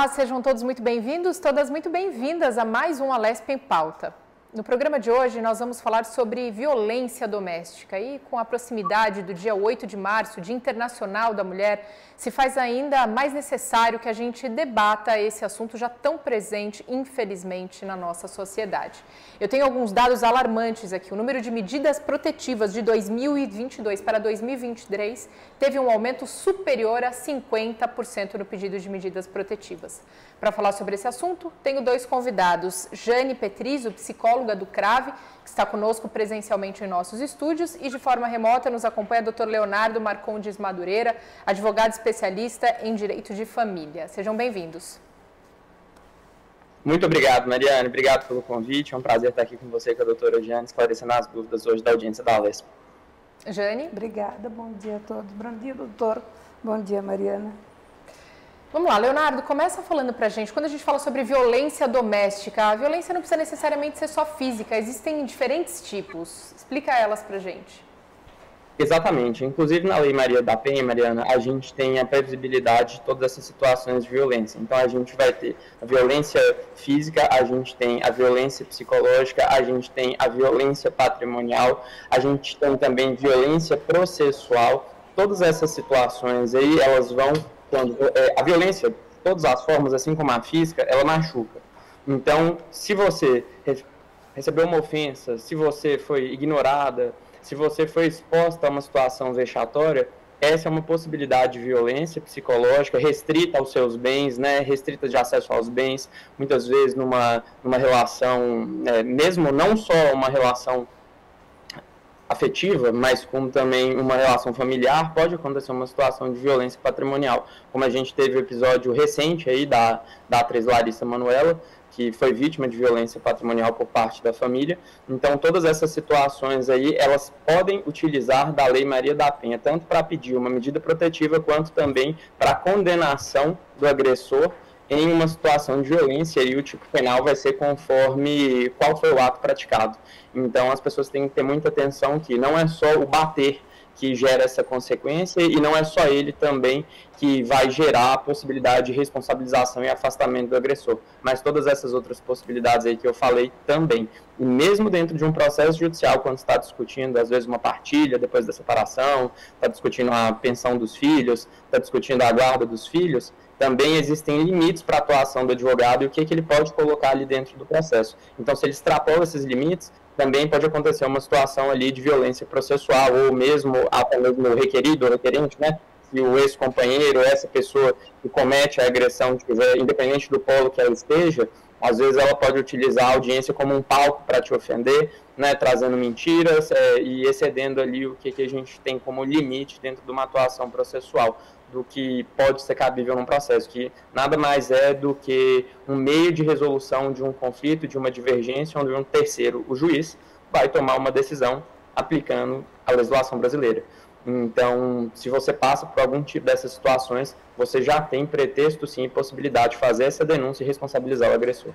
Olá, sejam todos muito bem-vindos, todas muito bem-vindas a mais um Alesp em Pauta. No programa de hoje, nós vamos falar sobre violência doméstica e com a proximidade do dia 8 de março, Dia Internacional da Mulher, se faz ainda mais necessário que a gente debata esse assunto já tão presente, infelizmente, na nossa sociedade. Eu tenho alguns dados alarmantes aqui. O número de medidas protetivas de 2022 para 2023 teve um aumento superior a 50% no pedido de medidas protetivas. Para falar sobre esse assunto, tenho dois convidados. Jane Petrizo, psicóloga do CRAVE, que está conosco presencialmente em nossos estúdios, e de forma remota nos acompanha o Dr. Leonardo Marcondes Madureira, advogado especialista em direito de família. Sejam bem-vindos. Muito obrigado, Mariane. Obrigado pelo convite. É um prazer estar aqui com você e com a doutora Jane, esclarecendo as dúvidas hoje da audiência da Alesp. Jane? Obrigada. Bom dia a todos. Bom dia, doutor. Bom dia, Mariana. Vamos lá, Leonardo, começa falando pra gente, quando a gente fala sobre violência doméstica, a violência não precisa necessariamente ser só física, existem diferentes tipos. Explica elas pra gente. Exatamente. Inclusive, na Lei Maria da Penha, Mariana, a gente tem a previsibilidade de todas essas situações de violência. Então, a gente vai ter a violência física, a gente tem a violência psicológica, a gente tem a violência patrimonial, a gente tem também violência processual. Todas essas situações aí, elas vão... a violência, todas as formas, assim como a física, ela machuca. Então, se você recebeu uma ofensa, se você foi ignorada, se você foi exposta a uma situação vexatória, essa é uma possibilidade de violência psicológica restrita aos seus bens, né, restrita de acesso aos bens, muitas vezes numa relação, mesmo não só uma relação afetiva, mas como também uma relação familiar, pode acontecer uma situação de violência patrimonial, como a gente teve o episódio recente aí da atriz Larissa Manoela, que foi vítima de violência patrimonial por parte da família. Então, todas essas situações aí, elas podem utilizar da Lei Maria da Penha, tanto para pedir uma medida protetiva, quanto também para a condenação do agressor em uma situação de violência, e o tipo penal vai ser conforme qual foi o ato praticado. Então, as pessoas têm que ter muita atenção que não é só o bater que gera essa consequência, e não é só ele também que vai gerar a possibilidade de responsabilização e afastamento do agressor, mas todas essas outras possibilidades aí que eu falei também. E mesmo dentro de um processo judicial, quando está discutindo, às vezes, uma partilha depois da separação, está discutindo a pensão dos filhos, está discutindo a guarda dos filhos, também existem limites para a atuação do advogado e o que ele pode colocar ali dentro do processo. Então, se ele extrapola esses limites, também pode acontecer uma situação ali de violência processual, ou mesmo até mesmo o requerido, ou requerente, né? Se o ex-companheiro, essa pessoa que comete a agressão, independente do polo que ela esteja, às vezes ela pode utilizar a audiência como um palco para te ofender, né, trazendo mentiras e excedendo ali o que a gente tem como limite dentro de uma atuação processual, do que pode ser cabível num processo, que nada mais é do que um meio de resolução de um conflito, de uma divergência, onde um terceiro, o juiz, vai tomar uma decisão aplicando a legislação brasileira. Então, se você passa por algum tipo dessas situações, você já tem pretexto, sim, e possibilidade de fazer essa denúncia e responsabilizar o agressor.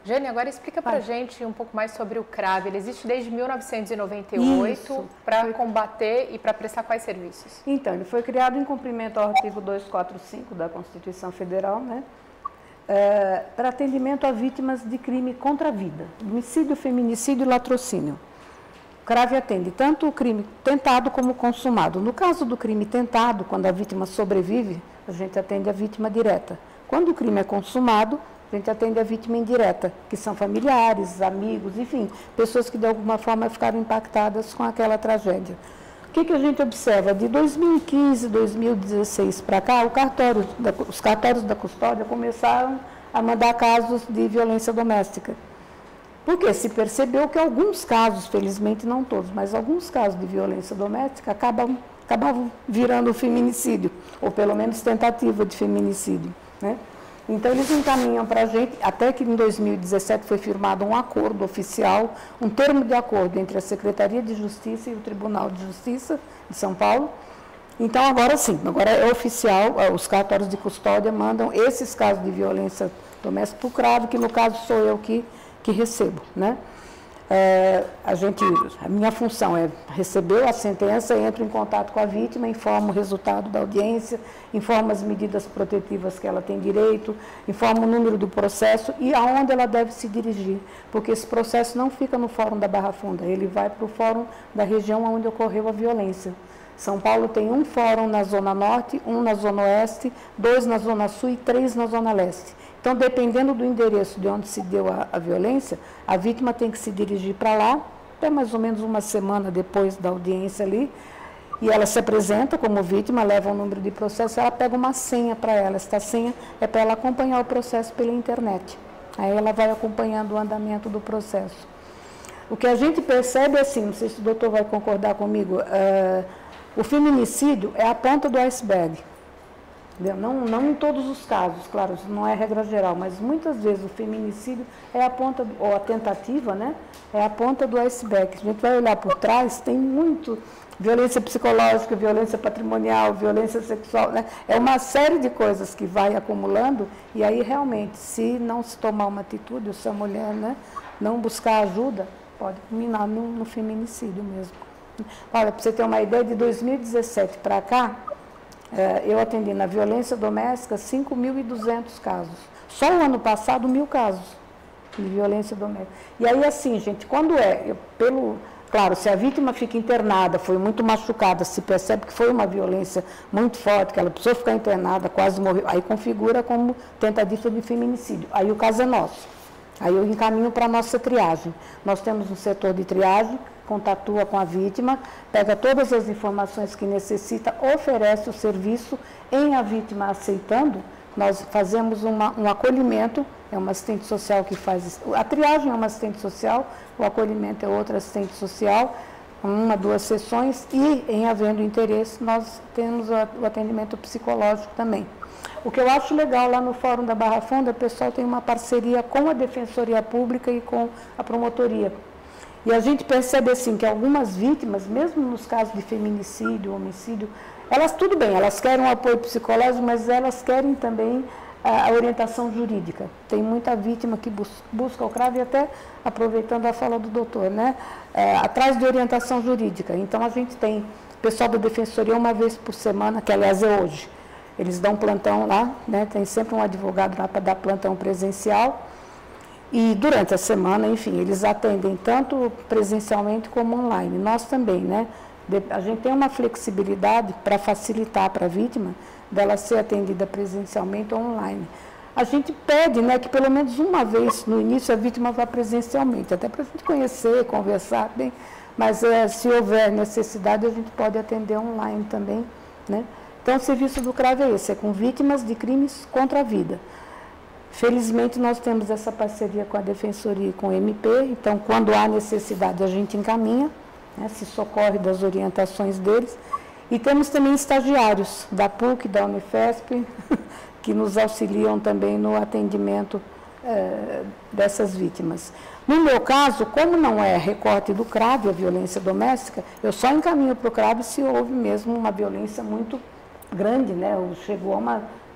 Jane, agora explica pra gente um pouco mais sobre o CRAVE. Ele existe desde 1998 para combater e para prestar quais serviços? Então, ele foi criado em cumprimento ao artigo 245 da Constituição Federal, né, para atendimento a vítimas de crime contra a vida, homicídio, feminicídio e latrocínio. O CRAVE atende tanto o crime tentado como consumado. No caso do crime tentado, quando a vítima sobrevive, a gente atende a vítima direta. Quando o crime é consumado, a gente atende a vítima indireta, que são familiares, amigos, enfim, pessoas que de alguma forma ficaram impactadas com aquela tragédia. O que a gente observa? De 2015, 2016 para cá, os cartórios da custódia começaram a mandar casos de violência doméstica. Porque se percebeu que alguns casos, felizmente não todos, mas alguns casos de violência doméstica acabavam virando feminicídio, ou pelo menos tentativa de feminicídio, né? Então, eles encaminham para a gente, até que em 2017 foi firmado um acordo oficial, um termo de acordo entre a Secretaria de Justiça e o Tribunal de Justiça de São Paulo. Então, agora sim, agora é oficial, os cartórios de custódia mandam esses casos de violência doméstica para o CRAVE, que no caso sou eu que recebo, né? A minha função é receber a sentença, entro em contato com a vítima, informo o resultado da audiência, informo as medidas protetivas que ela tem direito, informo o número do processo e aonde ela deve se dirigir, porque esse processo não fica no Fórum da Barra Funda, ele vai para o Fórum da região onde ocorreu a violência. São Paulo tem um fórum na Zona Norte, um na Zona Oeste, 2 na Zona Sul e 3 na Zona Leste. Então, dependendo do endereço de onde se deu a violência, a vítima tem que se dirigir para lá, até mais ou menos uma semana depois da audiência ali, e ela se apresenta como vítima, leva o número de processo, ela pega uma senha para ela. Esta senha é para ela acompanhar o processo pela internet. Aí ela vai acompanhando o andamento do processo. O que a gente percebe é assim, não sei se o doutor vai concordar comigo, o feminicídio é a ponta do iceberg. Não em todos os casos, claro, isso não é regra geral, mas muitas vezes o feminicídio é a ponta, ou a tentativa, né? É a ponta do iceberg. A gente vai olhar por trás, tem muito violência psicológica, violência patrimonial, violência sexual, né? É uma série de coisas que vai acumulando e aí realmente, se não se tomar uma atitude, ou se a mulher, né, não buscar ajuda, pode culminar no feminicídio mesmo. Olha, para você ter uma ideia, de 2017 para cá, eu atendi na violência doméstica 5.200 casos. Só o ano passado, 1.000 casos de violência doméstica. E aí, assim, gente, quando claro, se a vítima fica internada, foi muito machucada, se percebe que foi uma violência muito forte, que ela precisou ficar internada, quase morreu, aí configura como tentativa de feminicídio. Aí o caso é nosso. Aí eu encaminho para a nossa triagem. Nós temos um setor de triagem, contatua com a vítima, pega todas as informações que necessita, oferece o serviço, em a vítima aceitando, nós fazemos um acolhimento, é uma assistente social que faz isso. A triagem é uma assistente social, o acolhimento é outra assistente social, 1, 2 sessões, e em havendo interesse, nós temos o atendimento psicológico também. O que eu acho legal lá no Fórum da Barra Funda, o pessoal tem uma parceria com a Defensoria Pública e com a promotoria. E a gente percebe assim que algumas vítimas, mesmo nos casos de feminicídio, homicídio, elas tudo bem, elas querem um apoio psicológico, mas elas querem também a orientação jurídica. Tem muita vítima que busca o CRAV, e até aproveitando a fala do doutor, né? Atrás de orientação jurídica. Então a gente tem pessoal da Defensoria uma vez por semana, que aliás é hoje. Eles dão plantão lá, né? Tem sempre um advogado lá para dar plantão presencial. E durante a semana, enfim, eles atendem tanto presencialmente como online. Nós também, né? A gente tem uma flexibilidade para facilitar para a vítima dela ser atendida presencialmente ou online. A gente pede, né, que pelo menos uma vez no início a vítima vá presencialmente, até para a gente conhecer, conversar bem, mas se houver necessidade a gente pode atender online também, né? Então o serviço do CRAV é esse, é com vítimas de crimes contra a vida. Felizmente, nós temos essa parceria com a Defensoria e com o MP, então, quando há necessidade, a gente encaminha, né, se socorre das orientações deles. E temos também estagiários da PUC, da Unifesp, que nos auxiliam também no atendimento dessas vítimas. No meu caso, como não é recorte do CRAV, a violência doméstica, eu só encaminho para o CRAV se houve mesmo uma violência muito grande, né, ou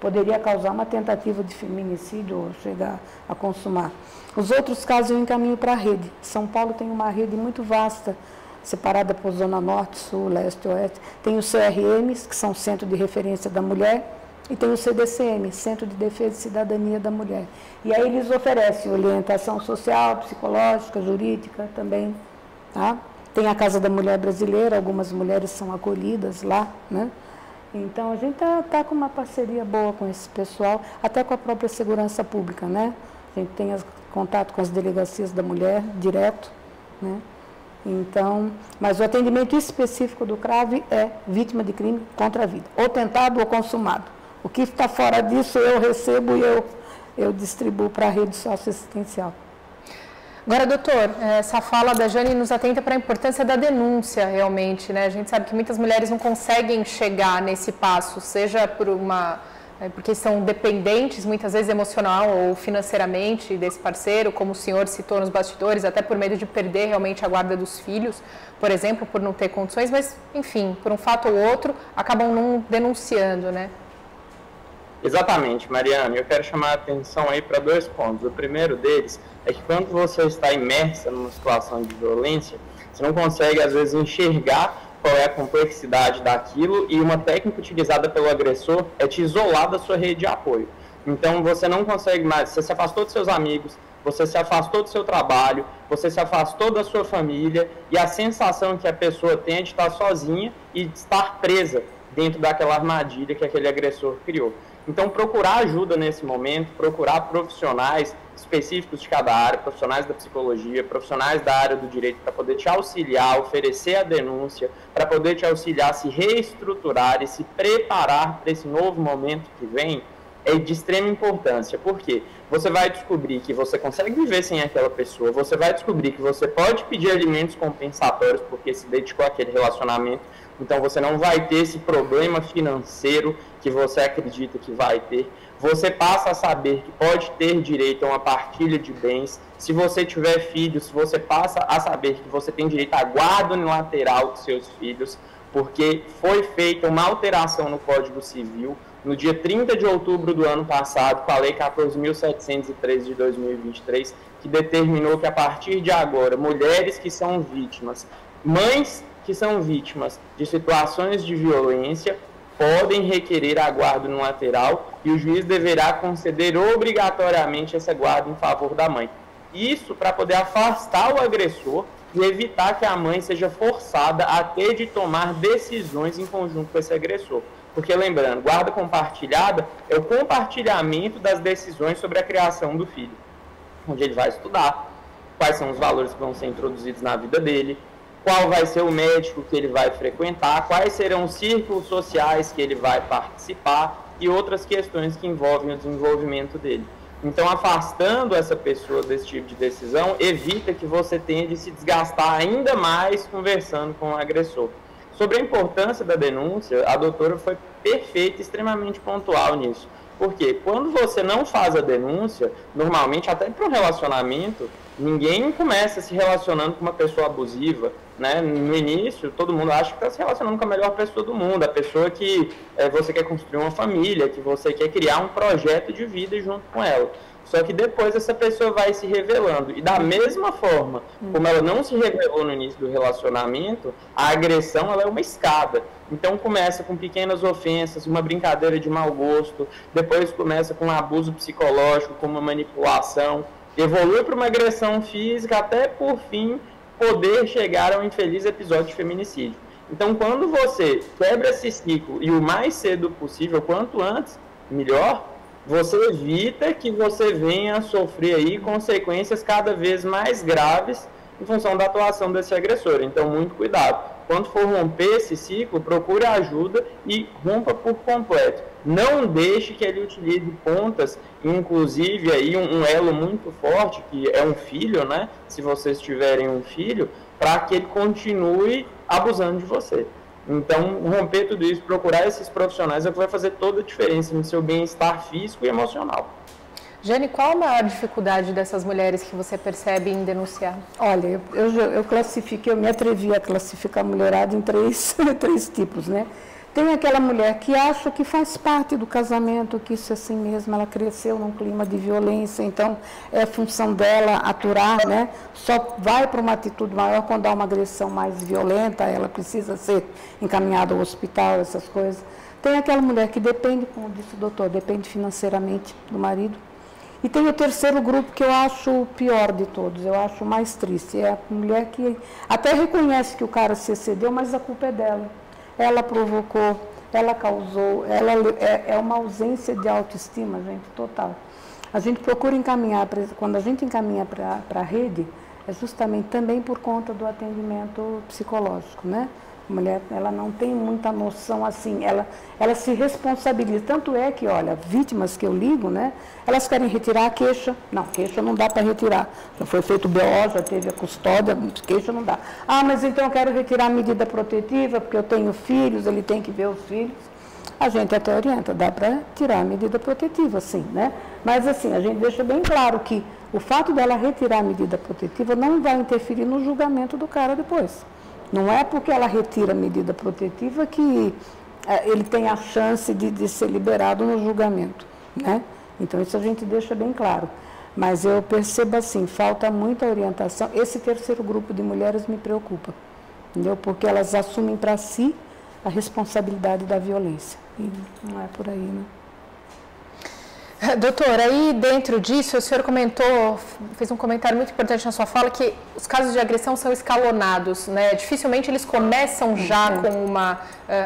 poderia causar uma tentativa de feminicídio ou chegar a consumar. Os outros casos eu encaminho para a rede. São Paulo tem uma rede muito vasta, separada por Zona Norte, Sul, Leste, Oeste. Tem os CRMs, que são Centro de Referência da Mulher, e tem o CDCM, Centro de Defesa e Cidadania da Mulher. E aí eles oferecem orientação social, psicológica, jurídica também. Tá? Tem a Casa da Mulher Brasileira, algumas mulheres são acolhidas lá, né? Então, a gente está com uma parceria boa com esse pessoal, até com a própria segurança pública, né? A gente tem contato com as delegacias da mulher, direto, né? Então, mas o atendimento específico do CRAV é vítima de crime contra a vida, ou tentado ou consumado. O que está fora disso, eu recebo e eu distribuo para a rede socioassistencial. Agora, doutor, essa fala da Jane nos atenta para a importância da denúncia, realmente, né? A gente sabe que muitas mulheres não conseguem chegar nesse passo, seja porque são dependentes, muitas vezes emocional ou financeiramente, desse parceiro, como o senhor citou nos bastidores, até por medo de perder realmente a guarda dos filhos, por exemplo, por não ter condições, mas, enfim, por um fato ou outro, acabam não denunciando, né? Exatamente, Mariana. Eu quero chamar a atenção aí para 2 pontos. O primeiro deles é que quando você está imersa numa situação de violência, você não consegue, às vezes, enxergar qual é a complexidade daquilo, e uma técnica utilizada pelo agressor é te isolar da sua rede de apoio. Então, você não consegue mais, você se afastou dos seus amigos, você se afastou do seu trabalho, você se afastou da sua família, e a sensação que a pessoa tem é de estar sozinha e de estar presa dentro daquela armadilha que aquele agressor criou. Então, procurar ajuda nesse momento, procurar profissionais específicos de cada área, profissionais da psicologia, profissionais da área do direito, para poder te auxiliar, oferecer a denúncia, para poder te auxiliar a se reestruturar e se preparar para esse novo momento que vem, é de extrema importância. Por quê? Você vai descobrir que você consegue viver sem aquela pessoa, você vai descobrir que você pode pedir alimentos compensatórios porque se dedicou àquele relacionamento, então você não vai ter esse problema financeiro que você acredita que vai ter. Você passa a saber que pode ter direito a uma partilha de bens. Se você tiver filhos, você passa a saber que você tem direito à guarda unilateral dos seus filhos, porque foi feita uma alteração no Código Civil no dia 30 de outubro do ano passado, com a Lei 14.713 de 2023, que determinou que a partir de agora, mulheres que são vítimas, mães que são vítimas de situações de violência, podem requerer a guarda unilateral e o juiz deverá conceder obrigatoriamente essa guarda em favor da mãe. Isso para poder afastar o agressor e evitar que a mãe seja forçada a ter de tomar decisões em conjunto com esse agressor. Porque, lembrando, guarda compartilhada é o compartilhamento das decisões sobre a criação do filho, onde ele vai estudar quais são os valores que vão ser introduzidos na vida dele, qual vai ser o médico que ele vai frequentar, quais serão os círculos sociais que ele vai participar e outras questões que envolvem o desenvolvimento dele. Então, afastando essa pessoa desse tipo de decisão, evita que você tenha de se desgastar ainda mais conversando com o agressor. Sobre a importância da denúncia, a doutora foi perfeita e extremamente pontual nisso. Porque quando você não faz a denúncia, normalmente até para um relacionamento, ninguém começa se relacionando com uma pessoa abusiva, né? No início, todo mundo acha que está se relacionando com a melhor pessoa do mundo, a pessoa que você quer construir uma família, que você quer criar um projeto de vida junto com ela. Só que depois essa pessoa vai se revelando. E da mesma forma como ela não se revelou no início do relacionamento, a agressão ela é uma escada. Então começa com pequenas ofensas, uma brincadeira de mau gosto, depois começa com um abuso psicológico, com uma manipulação, evolui para uma agressão física, até por fim poder chegar ao infeliz episódio de feminicídio. Então quando você quebra esse ciclo e o mais cedo possível, quanto antes, melhor, você evita que você venha a sofrer aí consequências cada vez mais graves em função da atuação desse agressor. Então, muito cuidado. Quando for romper esse ciclo, procure ajuda e rompa por completo. Não deixe que ele utilize pontas, inclusive aí um elo muito forte, que é um filho, né? Se vocês tiverem um filho, para que ele continue abusando de você. Então, romper tudo isso, procurar esses profissionais é o que vai fazer toda a diferença no seu bem-estar físico e emocional. Jane, qual a maior dificuldade dessas mulheres que você percebe em denunciar? Olha, eu me atrevi a classificar a mulherada em três tipos, né? Tem aquela mulher que acha que faz parte do casamento, que isso é assim mesmo, ela cresceu num clima de violência, então é a função dela aturar, né? Só vai para uma atitude maior quando há uma agressão mais violenta, ela precisa ser encaminhada ao hospital, essas coisas. Tem aquela mulher que depende, como disse o doutor, depende financeiramente do marido. E tem o terceiro grupo que eu acho o pior de todos, eu acho o mais triste, é a mulher que até reconhece que o cara se excedeu, mas a culpa é dela. Ela provocou, ela causou, é uma ausência de autoestima, gente, total. A gente procura encaminhar, quando a gente encaminha para a rede, é justamente também por conta do atendimento psicológico, né? A mulher, ela não tem muita noção assim, ela se responsabiliza. Tanto é que, olha, vítimas que eu ligo, né? Elas querem retirar a queixa. Não, queixa não dá para retirar. Já foi feito o BO, já teve a custódia, queixa não dá. Ah, mas então eu quero retirar a medida protetiva, porque eu tenho filhos, ele tem que ver os filhos. A gente até orienta, dá para tirar a medida protetiva, sim, né? Mas assim, a gente deixa bem claro que o fato dela retirar a medida protetiva não vai interferir no julgamento do cara depois. Não é porque ela retira a medida protetiva que ele tem a chance de ser liberado no julgamento, né? Então, isso a gente deixa bem claro. Mas eu percebo assim, falta muita orientação. Esse terceiro grupo de mulheres me preocupa, entendeu? Porque elas assumem para si a responsabilidade da violência. E não é por aí, né? Doutora, aí dentro disso, o senhor comentou, fez um comentário muito importante na sua fala, que os casos de agressão são escalonados, né? Dificilmente eles começam já com uma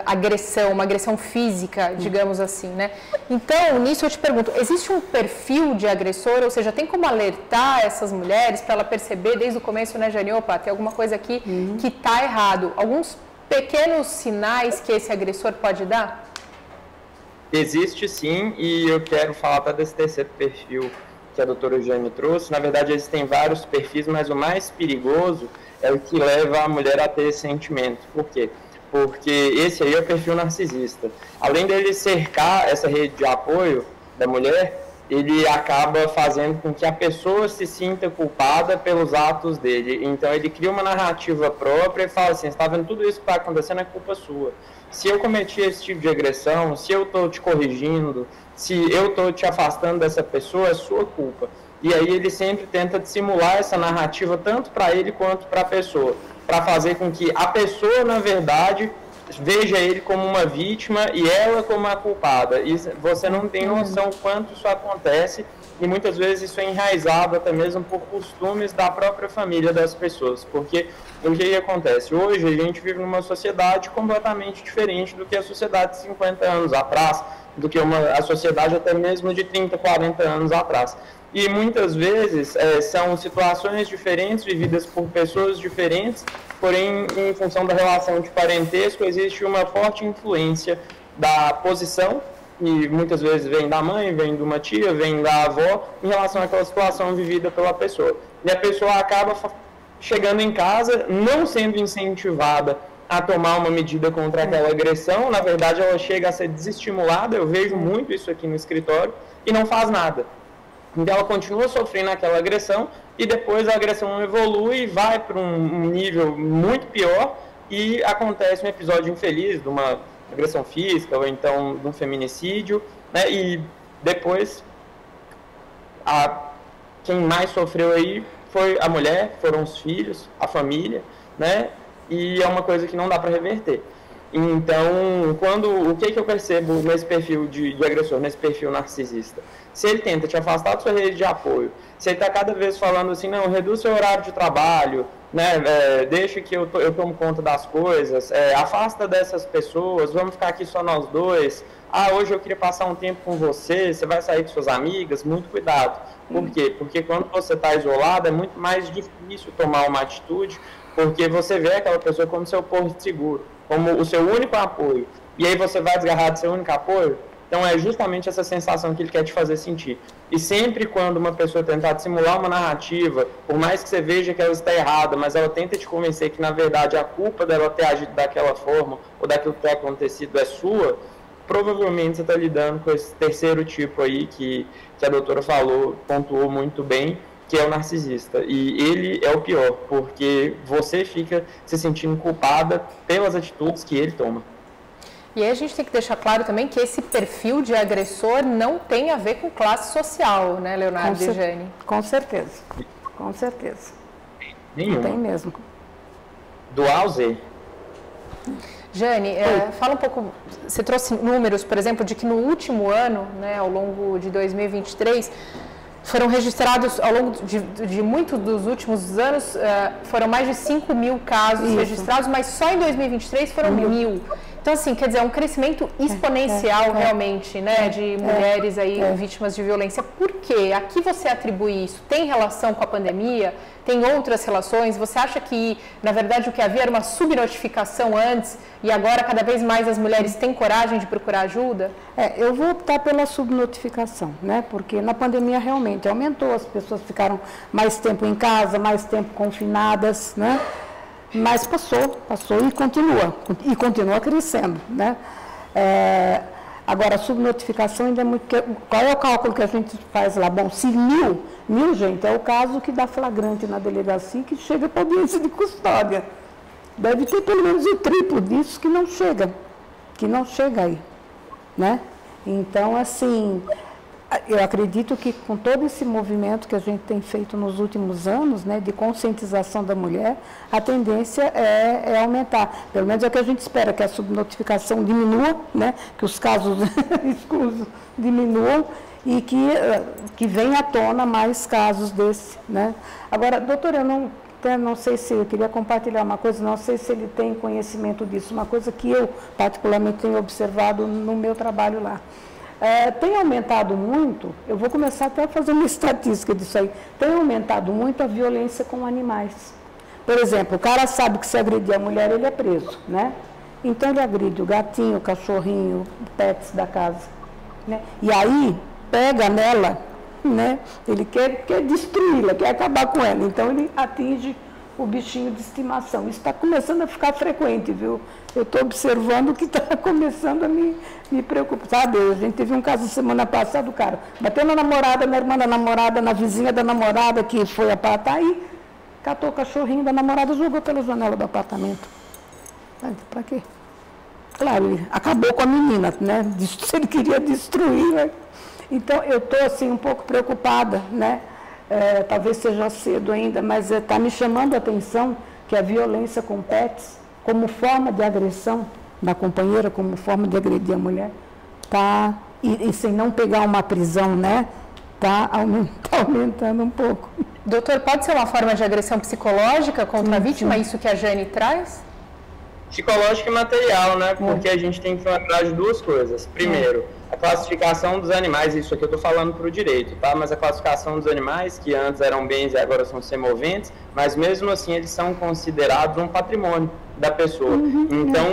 agressão física, digamos assim, né? Então, nisso eu te pergunto, existe um perfil de agressor, ou seja, tem como alertar essas mulheres para ela perceber desde o começo, né, Jane, opa, tem alguma coisa aqui que está errado? Alguns pequenos sinais que esse agressor pode dar? Existe sim, e eu quero falar até desse terceiro perfil que a doutora Jane trouxe. Na verdade, existem vários perfis, mas o mais perigoso é o que leva a mulher a ter esse sentimento. Por quê? Porque esse aí é o perfil narcisista. Além dele cercar essa rede de apoio da mulher, ele acaba fazendo com que a pessoa se sinta culpada pelos atos dele. Então, ele cria uma narrativa própria e fala assim, você está vendo tudo isso que está acontecendo, é culpa sua. Se eu cometi esse tipo de agressão, se eu estou te corrigindo, se eu estou te afastando dessa pessoa, é sua culpa. E aí ele sempre tenta dissimular essa narrativa tanto para ele quanto para a pessoa, para fazer com que a pessoa, na verdade, veja ele como uma vítima e ela como a culpada. E você não tem noção quanto isso acontece, e muitas vezes isso é enraizado até mesmo por costumes da própria família das pessoas, porque o que acontece? Hoje a gente vive numa sociedade completamente diferente do que a sociedade de 50 anos atrás, do que a sociedade até mesmo de 30, 40 anos atrás. E muitas vezes são situações diferentes, vividas por pessoas diferentes, porém, em função da relação de parentesco, existe uma forte influência da posição, e muitas vezes vem da mãe, vem de uma tia, vem da avó, em relação àquela situação vivida pela pessoa. E a pessoa acaba chegando em casa, não sendo incentivada a tomar uma medida contra aquela agressão, na verdade ela chega a ser desestimulada, eu vejo muito isso aqui no escritório, e não faz nada. Então ela continua sofrendo aquela agressão, e depois a agressão evolui e vai para um nível muito pior, e acontece um episódio infeliz de uma agressão física, ou então de um feminicídio, né? E depois quem mais sofreu aí foi a mulher, foram os filhos, a família, né? E é uma coisa que não dá para reverter. Então, o que eu percebo nesse perfil de agressor, nesse perfil narcisista? Se ele tenta te afastar da sua rede de apoio, se ele está cada vez falando assim, não, reduz seu horário de trabalho, né, deixa que eu tomo conta das coisas, afasta dessas pessoas, vamos ficar aqui só nós dois, hoje eu queria passar um tempo com você, você vai sair com suas amigas, muito cuidado. Por quê? Porque quando você está isolado é muito mais difícil tomar uma atitude, porque você vê aquela pessoa como seu porto seguro, como o seu único apoio, e aí você vai desgarrar do seu único apoio. Então é justamente essa sensação que ele quer te fazer sentir. E sempre quando uma pessoa tentar dissimular uma narrativa, por mais que você veja que ela está errada, mas ela tenta te convencer que na verdade a culpa dela ter agido daquela forma, ou daquilo que tem acontecido é sua, provavelmente você está lidando com esse terceiro tipo aí que a doutora pontuou muito bem, que é o narcisista. E ele é o pior, porque você fica se sentindo culpada pelas atitudes que ele toma. E aí a gente tem que deixar claro também que esse perfil de agressor não tem a ver com classe social, né, Leonardo e Jane? Com certeza, com certeza. Nenhuma. Não tem mesmo. Do A ao Z. Jane, fala um pouco, você trouxe números, por exemplo, de que no último ano, né, ao longo de 2023, foram registrados, ao longo de muitos dos últimos anos, foram mais de 5 mil casos registrados, mas só em 2023 foram 1.000. Então, assim, quer dizer, é um crescimento exponencial realmente, né, de mulheres aí vítimas de violência. Por quê? A que você atribui isso? Tem relação com a pandemia? Tem outras relações? Você acha que, na verdade, o que havia era uma subnotificação antes e agora cada vez mais as mulheres têm coragem de procurar ajuda? Eu vou optar pela subnotificação, né? Porque na pandemia realmente aumentou, as pessoas ficaram mais tempo em casa, mais tempo confinadas, né? Mas passou e continua crescendo, né? Agora, a subnotificação ainda é muito... Qual é o cálculo que a gente faz lá? Bom, se mil, gente, é o caso que dá flagrante na delegacia que chega para audiência de custódia. Deve ter pelo menos o triplo disso que não chega, que não chega aí, né? Então, assim, eu acredito que com todo esse movimento que a gente tem feito nos últimos anos, né, de conscientização da mulher, a tendência é aumentar. Pelo menos é o que a gente espera, que a subnotificação diminua, né, que os casos exclusos diminuam e que venha à tona mais casos desse, né. Agora, doutora, eu não sei se eu queria compartilhar uma coisa, não sei se ele tem conhecimento disso, uma coisa que eu particularmente tenho observado no meu trabalho lá. Tem aumentado muito, eu vou começar até a fazer uma estatística disso aí, tem aumentado muito a violência com animais. Por exemplo, o cara sabe que se agredir a mulher, ele é preso, né? Então ele agride o gatinho, o cachorrinho, o pets da casa, né? E aí, pega nela, né? Ele quer destruí-la, quer acabar com ela, então ele atinge o bichinho de estimação. Isso está começando a ficar frequente, viu? Eu estou observando que está começando a me preocupar. Sabe, a gente teve um caso semana passada, o cara bateu na namorada, na irmã da namorada, na vizinha da namorada, que foi apartar, e catou o cachorrinho da namorada e jogou pela janela do apartamento. Para quê? Claro, ele acabou com a menina, né? Se ele queria destruir, né? Então, eu estou, assim, um pouco preocupada, né? Talvez seja cedo ainda, mas está me chamando a atenção que a violência com pets, como forma de agressão da companheira, como forma de agredir a mulher, e sem não pegar uma prisão, né? Está aumentando um pouco. Doutor, pode ser uma forma de agressão psicológica contra a vítima, isso que a Jane traz? Psicológica e material, né? Porque a gente tem que lembrar de duas coisas. Primeiro, a classificação dos animais, isso aqui eu estou falando para o direito, tá? Mas a classificação dos animais, que antes eram bens e agora são semoventes, mas mesmo assim eles são considerados um patrimônio da pessoa. Então,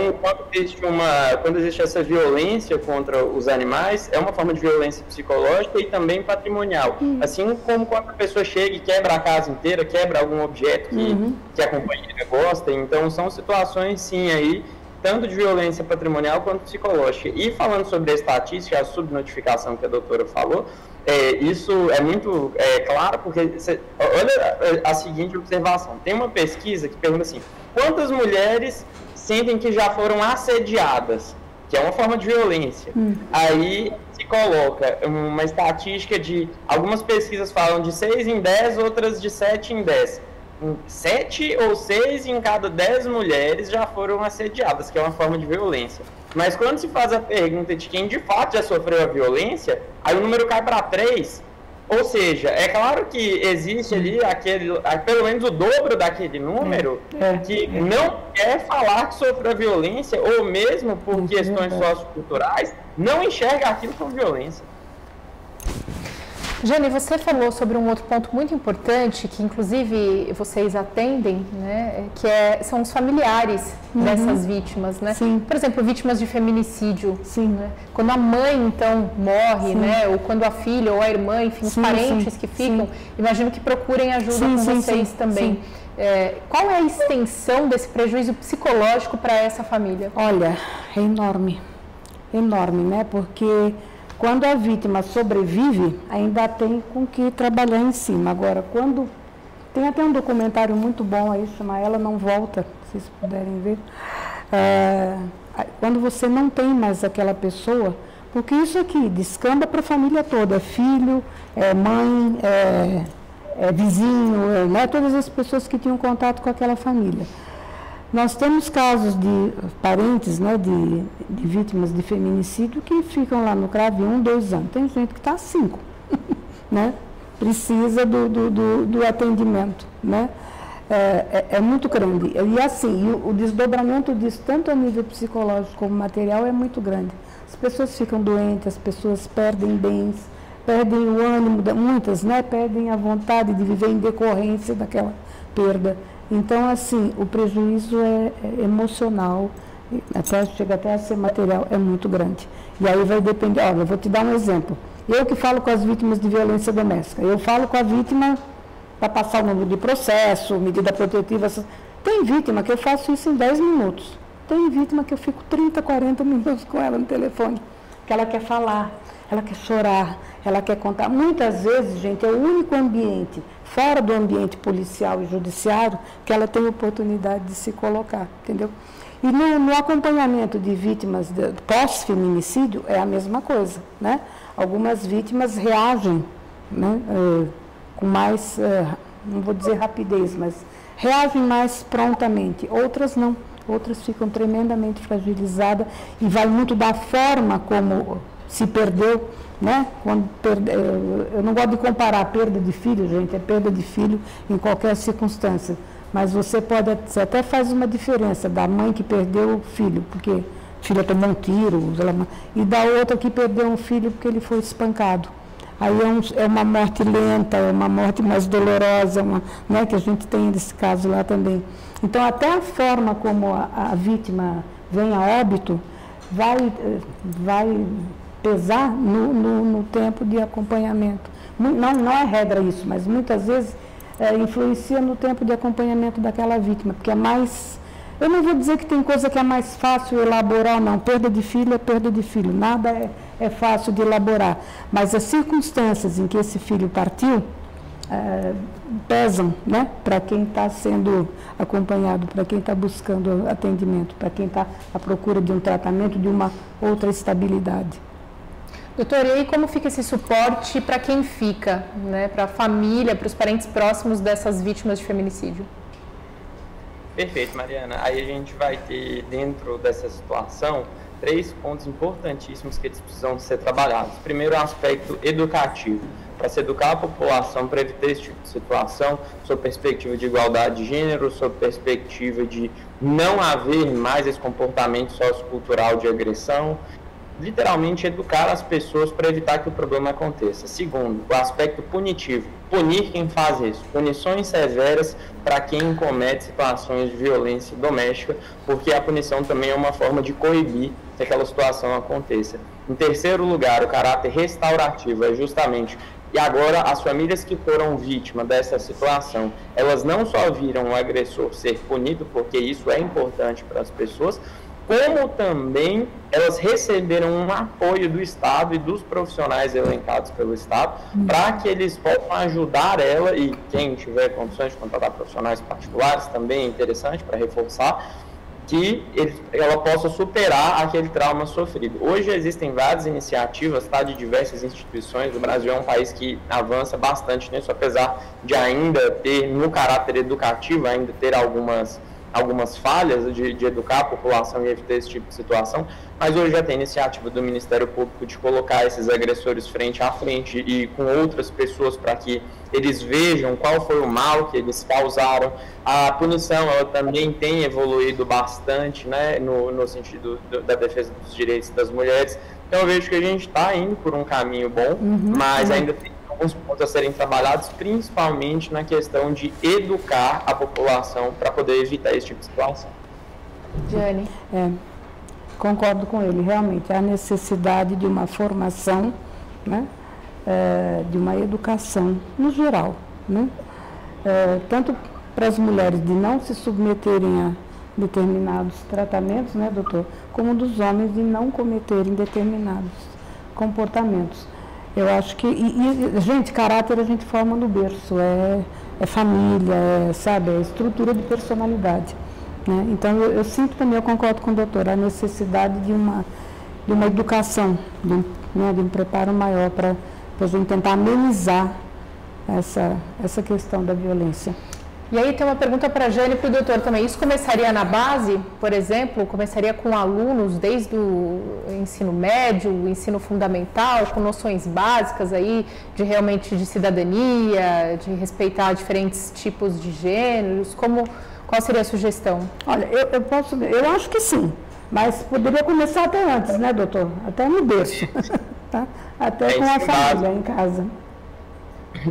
quando existe essa violência contra os animais, é uma forma de violência psicológica e também patrimonial. Assim como quando a pessoa chega e quebra a casa inteira, quebra algum objeto que a companheira gosta. Então, são situações, sim, aí, tanto de violência patrimonial quanto psicológica. E falando sobre a estatística, a subnotificação que a doutora falou, isso é muito claro, porque olha a seguinte observação. Tem uma pesquisa que pergunta assim, quantas mulheres sentem que já foram assediadas, que é uma forma de violência? Aí se coloca uma estatística de, algumas pesquisas falam de 6 em 10, outras de 7 em 10. 7 ou 6 em cada 10 mulheres já foram assediadas, que é uma forma de violência. Mas quando se faz a pergunta de quem de fato já sofreu a violência, aí o número cai para 3. Ou seja, é claro que existe ali pelo menos o dobro daquele número que não quer falar que sofreu a violência, ou mesmo por questões socioculturais, não enxerga aquilo como violência. Jane, você falou sobre um outro ponto muito importante, que inclusive vocês atendem, né, que são os familiares dessas vítimas, né? Sim. Por exemplo, vítimas de feminicídio. Sim. Né? Quando a mãe, então, morre, né, ou quando a filha ou a irmã, enfim, os parentes que ficam, imagino que procurem ajuda com vocês também. Qual é a extensão desse prejuízo psicológico para essa família? Olha, é enorme, né, porque quando a vítima sobrevive, ainda tem com que trabalhar em cima. Agora, quando... Tem até um documentário muito bom aí, chama Ela Não Volta, se vocês puderem ver. Quando você não tem mais aquela pessoa, porque isso aqui descamba para a família toda, filho, mãe, vizinho, né, todas as pessoas que tinham contato com aquela família. Nós temos casos de parentes, né, de vítimas de feminicídio que ficam lá no CRAV 1, 2 anos. Tem gente que está 5, né? Precisa do atendimento, né? É muito grande. E assim, o desdobramento disso, tanto a nível psicológico como material, é muito grande. As pessoas ficam doentes, as pessoas perdem bens, perdem o ânimo, muitas, né, perdem a vontade de viver em decorrência daquela perda. Então, assim, o prejuízo é emocional, chega até a ser material, é muito grande. E aí vai depender, olha, eu vou te dar um exemplo. Eu que falo com as vítimas de violência doméstica, eu falo com a vítima para passar o número de processo, medida protetiva. Tem vítima que eu faço isso em 10 minutos. Tem vítima que eu fico 30, 40 minutos com ela no telefone, que ela quer falar, ela quer chorar, ela quer contar. Muitas vezes, gente, é o único ambiente, fora do ambiente policial e judiciário, que ela tem oportunidade de se colocar, entendeu? E no acompanhamento de vítimas pós-feminicídio é a mesma coisa, né? Algumas vítimas reagem, né, com mais, não vou dizer rapidez, mas reagem mais prontamente, outras não. Outras ficam tremendamente fragilizadas e vai muito da forma como se perdeu, né? Eu não gosto de comparar a perda de filho, gente, é perda de filho em qualquer circunstância, mas você até faz uma diferença da mãe que perdeu o filho, porque o filho tomou um tiro, e da outra que perdeu um filho porque ele foi espancado. Aí é uma morte lenta, é uma morte mais dolorosa, né, que a gente tem nesse caso lá também. Então, até a forma como a vítima vem a óbito vai pesar no tempo de acompanhamento. Não é regra isso, mas muitas vezes influencia no tempo de acompanhamento daquela vítima, porque é mais... Eu não vou dizer que tem coisa que é mais fácil elaborar, não. Perda de filho é perda de filho, nada é fácil de elaborar. Mas as circunstâncias em que esse filho partiu pesam, né, para quem está sendo acompanhado, para quem está buscando atendimento, para quem está à procura de um tratamento, de uma outra estabilidade. Doutor, e aí como fica esse suporte para quem fica, né, para a família, para os parentes próximos dessas vítimas de feminicídio? Perfeito, Mariana. Aí a gente vai ter, dentro dessa situação, 3 pontos importantíssimos que eles precisam ser trabalhados. Primeiro, o aspecto educativo, para se educar a população para evitar esse tipo de situação, sob perspectiva de igualdade de gênero, sob perspectiva de não haver mais esse comportamento sociocultural de agressão, literalmente educar as pessoas para evitar que o problema aconteça. Segundo, o aspecto punitivo, punir quem faz isso, punições severas para quem comete situações de violência doméstica, porque a punição também é uma forma de coibir que aquela situação aconteça. Em terceiro lugar, o caráter restaurativo é justamente, e agora as famílias que foram vítimas dessa situação, elas não só viram o agressor ser punido, porque isso é importante para as pessoas, como também elas receberam um apoio do Estado e dos profissionais elencados pelo Estado para que eles possam ajudar ela, e quem tiver condições de contratar profissionais particulares também é interessante para reforçar, que ela possa superar aquele trauma sofrido. Hoje existem várias iniciativas, tá, de diversas instituições. O Brasil é um país que avança bastante nisso, apesar de ainda ter, no caráter educativo, ainda ter algumas falhas de educar a população e evitar esse tipo de situação, mas hoje já tem iniciativa do Ministério Público de colocar esses agressores frente a frente e com outras pessoas para que eles vejam qual foi o mal que eles causaram. A punição, ela também tem evoluído bastante, né, no sentido da defesa dos direitos das mulheres. Então eu vejo que a gente está indo por um caminho bom, mas ainda tem alguns pontos a serem trabalhados, principalmente na questão de educar a população para poder evitar esse tipo de situação. Diane? Concordo com ele, realmente, há necessidade de uma formação, né, de uma educação no geral, né, tanto para as mulheres de não se submeterem a determinados tratamentos, né, doutor, como dos homens de não cometerem determinados comportamentos. Eu acho que, gente, caráter a gente forma no berço, é família, sabe, é estrutura de personalidade, né? Então, eu sinto também, eu concordo com o doutor, a necessidade de uma educação, de um preparo maior para a gente tentar amenizar essa questão da violência. E aí tem uma pergunta para a Jane e para o doutor também. Isso começaria na base, por exemplo? Começaria com alunos desde o ensino médio, o ensino fundamental, com noções básicas aí realmente de cidadania, de respeitar diferentes tipos de gêneros? Qual seria a sugestão? Olha, eu acho que sim, mas poderia começar até antes, né, doutor? Até no berço, tá? Até com a família em casa.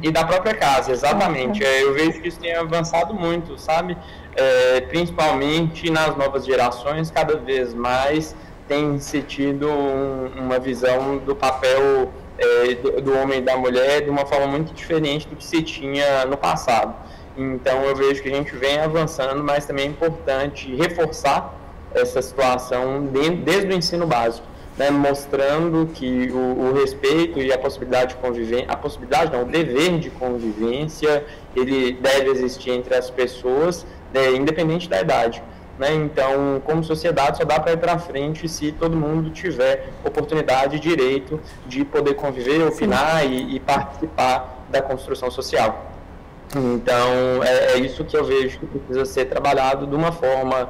E da própria casa, exatamente. Eu vejo que isso tem avançado muito, sabe? Principalmente nas novas gerações, cada vez mais tem se tido uma visão do papel do homem e da mulher de uma forma muito diferente do que se tinha no passado. Então eu vejo que a gente vem avançando, mas também é importante reforçar essa situação desde o ensino básico, né, mostrando que o respeito e a possibilidade de convivência, o dever de convivência, ele deve existir entre as pessoas, independente da idade. né? Então, como sociedade, só dá para ir para frente se todo mundo tiver oportunidade e direito de poder conviver, opinar e participar da construção social. Então, é isso que eu vejo que precisa ser trabalhado de uma forma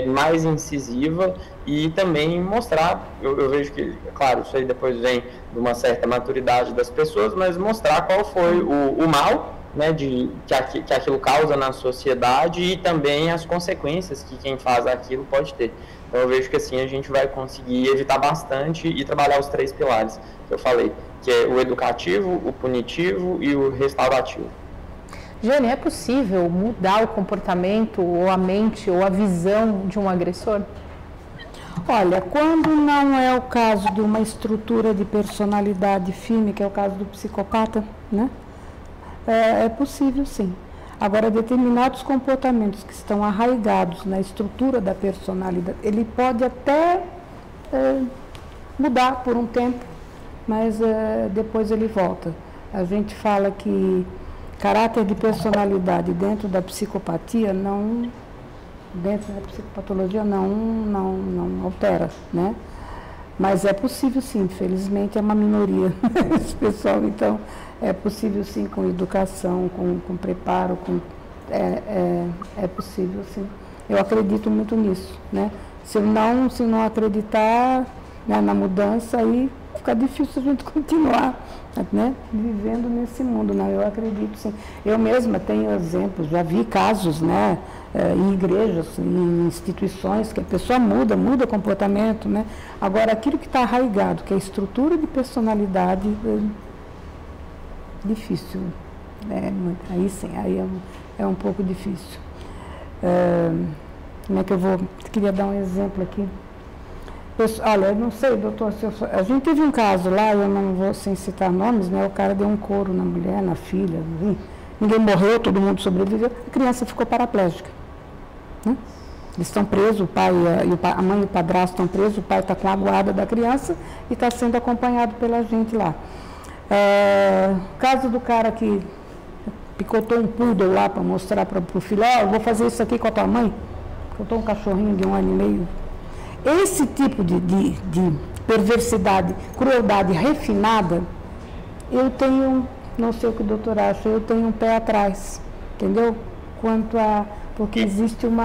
mais incisiva e também mostrar, eu vejo que, claro, isso aí depois vem de uma certa maturidade das pessoas, mas mostrar qual foi o mal, né, que aquilo causa na sociedade e também as consequências que quem faz aquilo pode ter. Então, eu vejo que assim a gente vai conseguir evitar bastante e trabalhar os 3 pilares que eu falei, que é o educativo, o punitivo e o restaurativo. Jane, é possível mudar o comportamento, ou a mente, ou a visão de um agressor? Olha, quando não é o caso de uma estrutura de personalidade firme, que é o caso do psicopata, né? É possível sim. Agora, determinados comportamentos que estão arraigados na estrutura da personalidade, ele pode até mudar por um tempo, mas depois ele volta. A gente fala que caráter de personalidade dentro da psicopatia dentro da psicopatologia não altera, né? Mas é possível sim, infelizmente é uma minoria esse pessoal, então é possível sim com educação, com preparo, é possível sim. Eu acredito muito nisso, né? Se não acreditar, né, na mudança, aí fica difícil a gente continuar, né, vivendo nesse mundo, né? Eu acredito sim. Eu mesma tenho exemplos, já vi casos, né, em igrejas, em instituições, que a pessoa muda comportamento, né? Agora, aquilo que está arraigado, que é a estrutura de personalidade, difícil, né? Aí sim, aí é um pouco difícil. Como é que eu queria dar um exemplo aqui. Olha, eu não sei, doutor, a gente teve um caso lá, eu não vou sem citar nomes, né? O cara deu um couro na mulher, na filha, ninguém morreu, todo mundo sobreviveu, a criança ficou paraplégica, né? Eles estão presos, a mãe e o padrasto estão presos, o pai está com a guarda da criança e está sendo acompanhado pela gente lá. O caso do cara que picotou um poodle lá para mostrar para o filho, eu vou fazer isso aqui com a tua mãe, picotou um cachorrinho de 1 ano e meio. Esse tipo de perversidade, crueldade refinada, eu tenho, não sei o que o doutor acha, eu tenho um pé atrás, entendeu? Porque existe um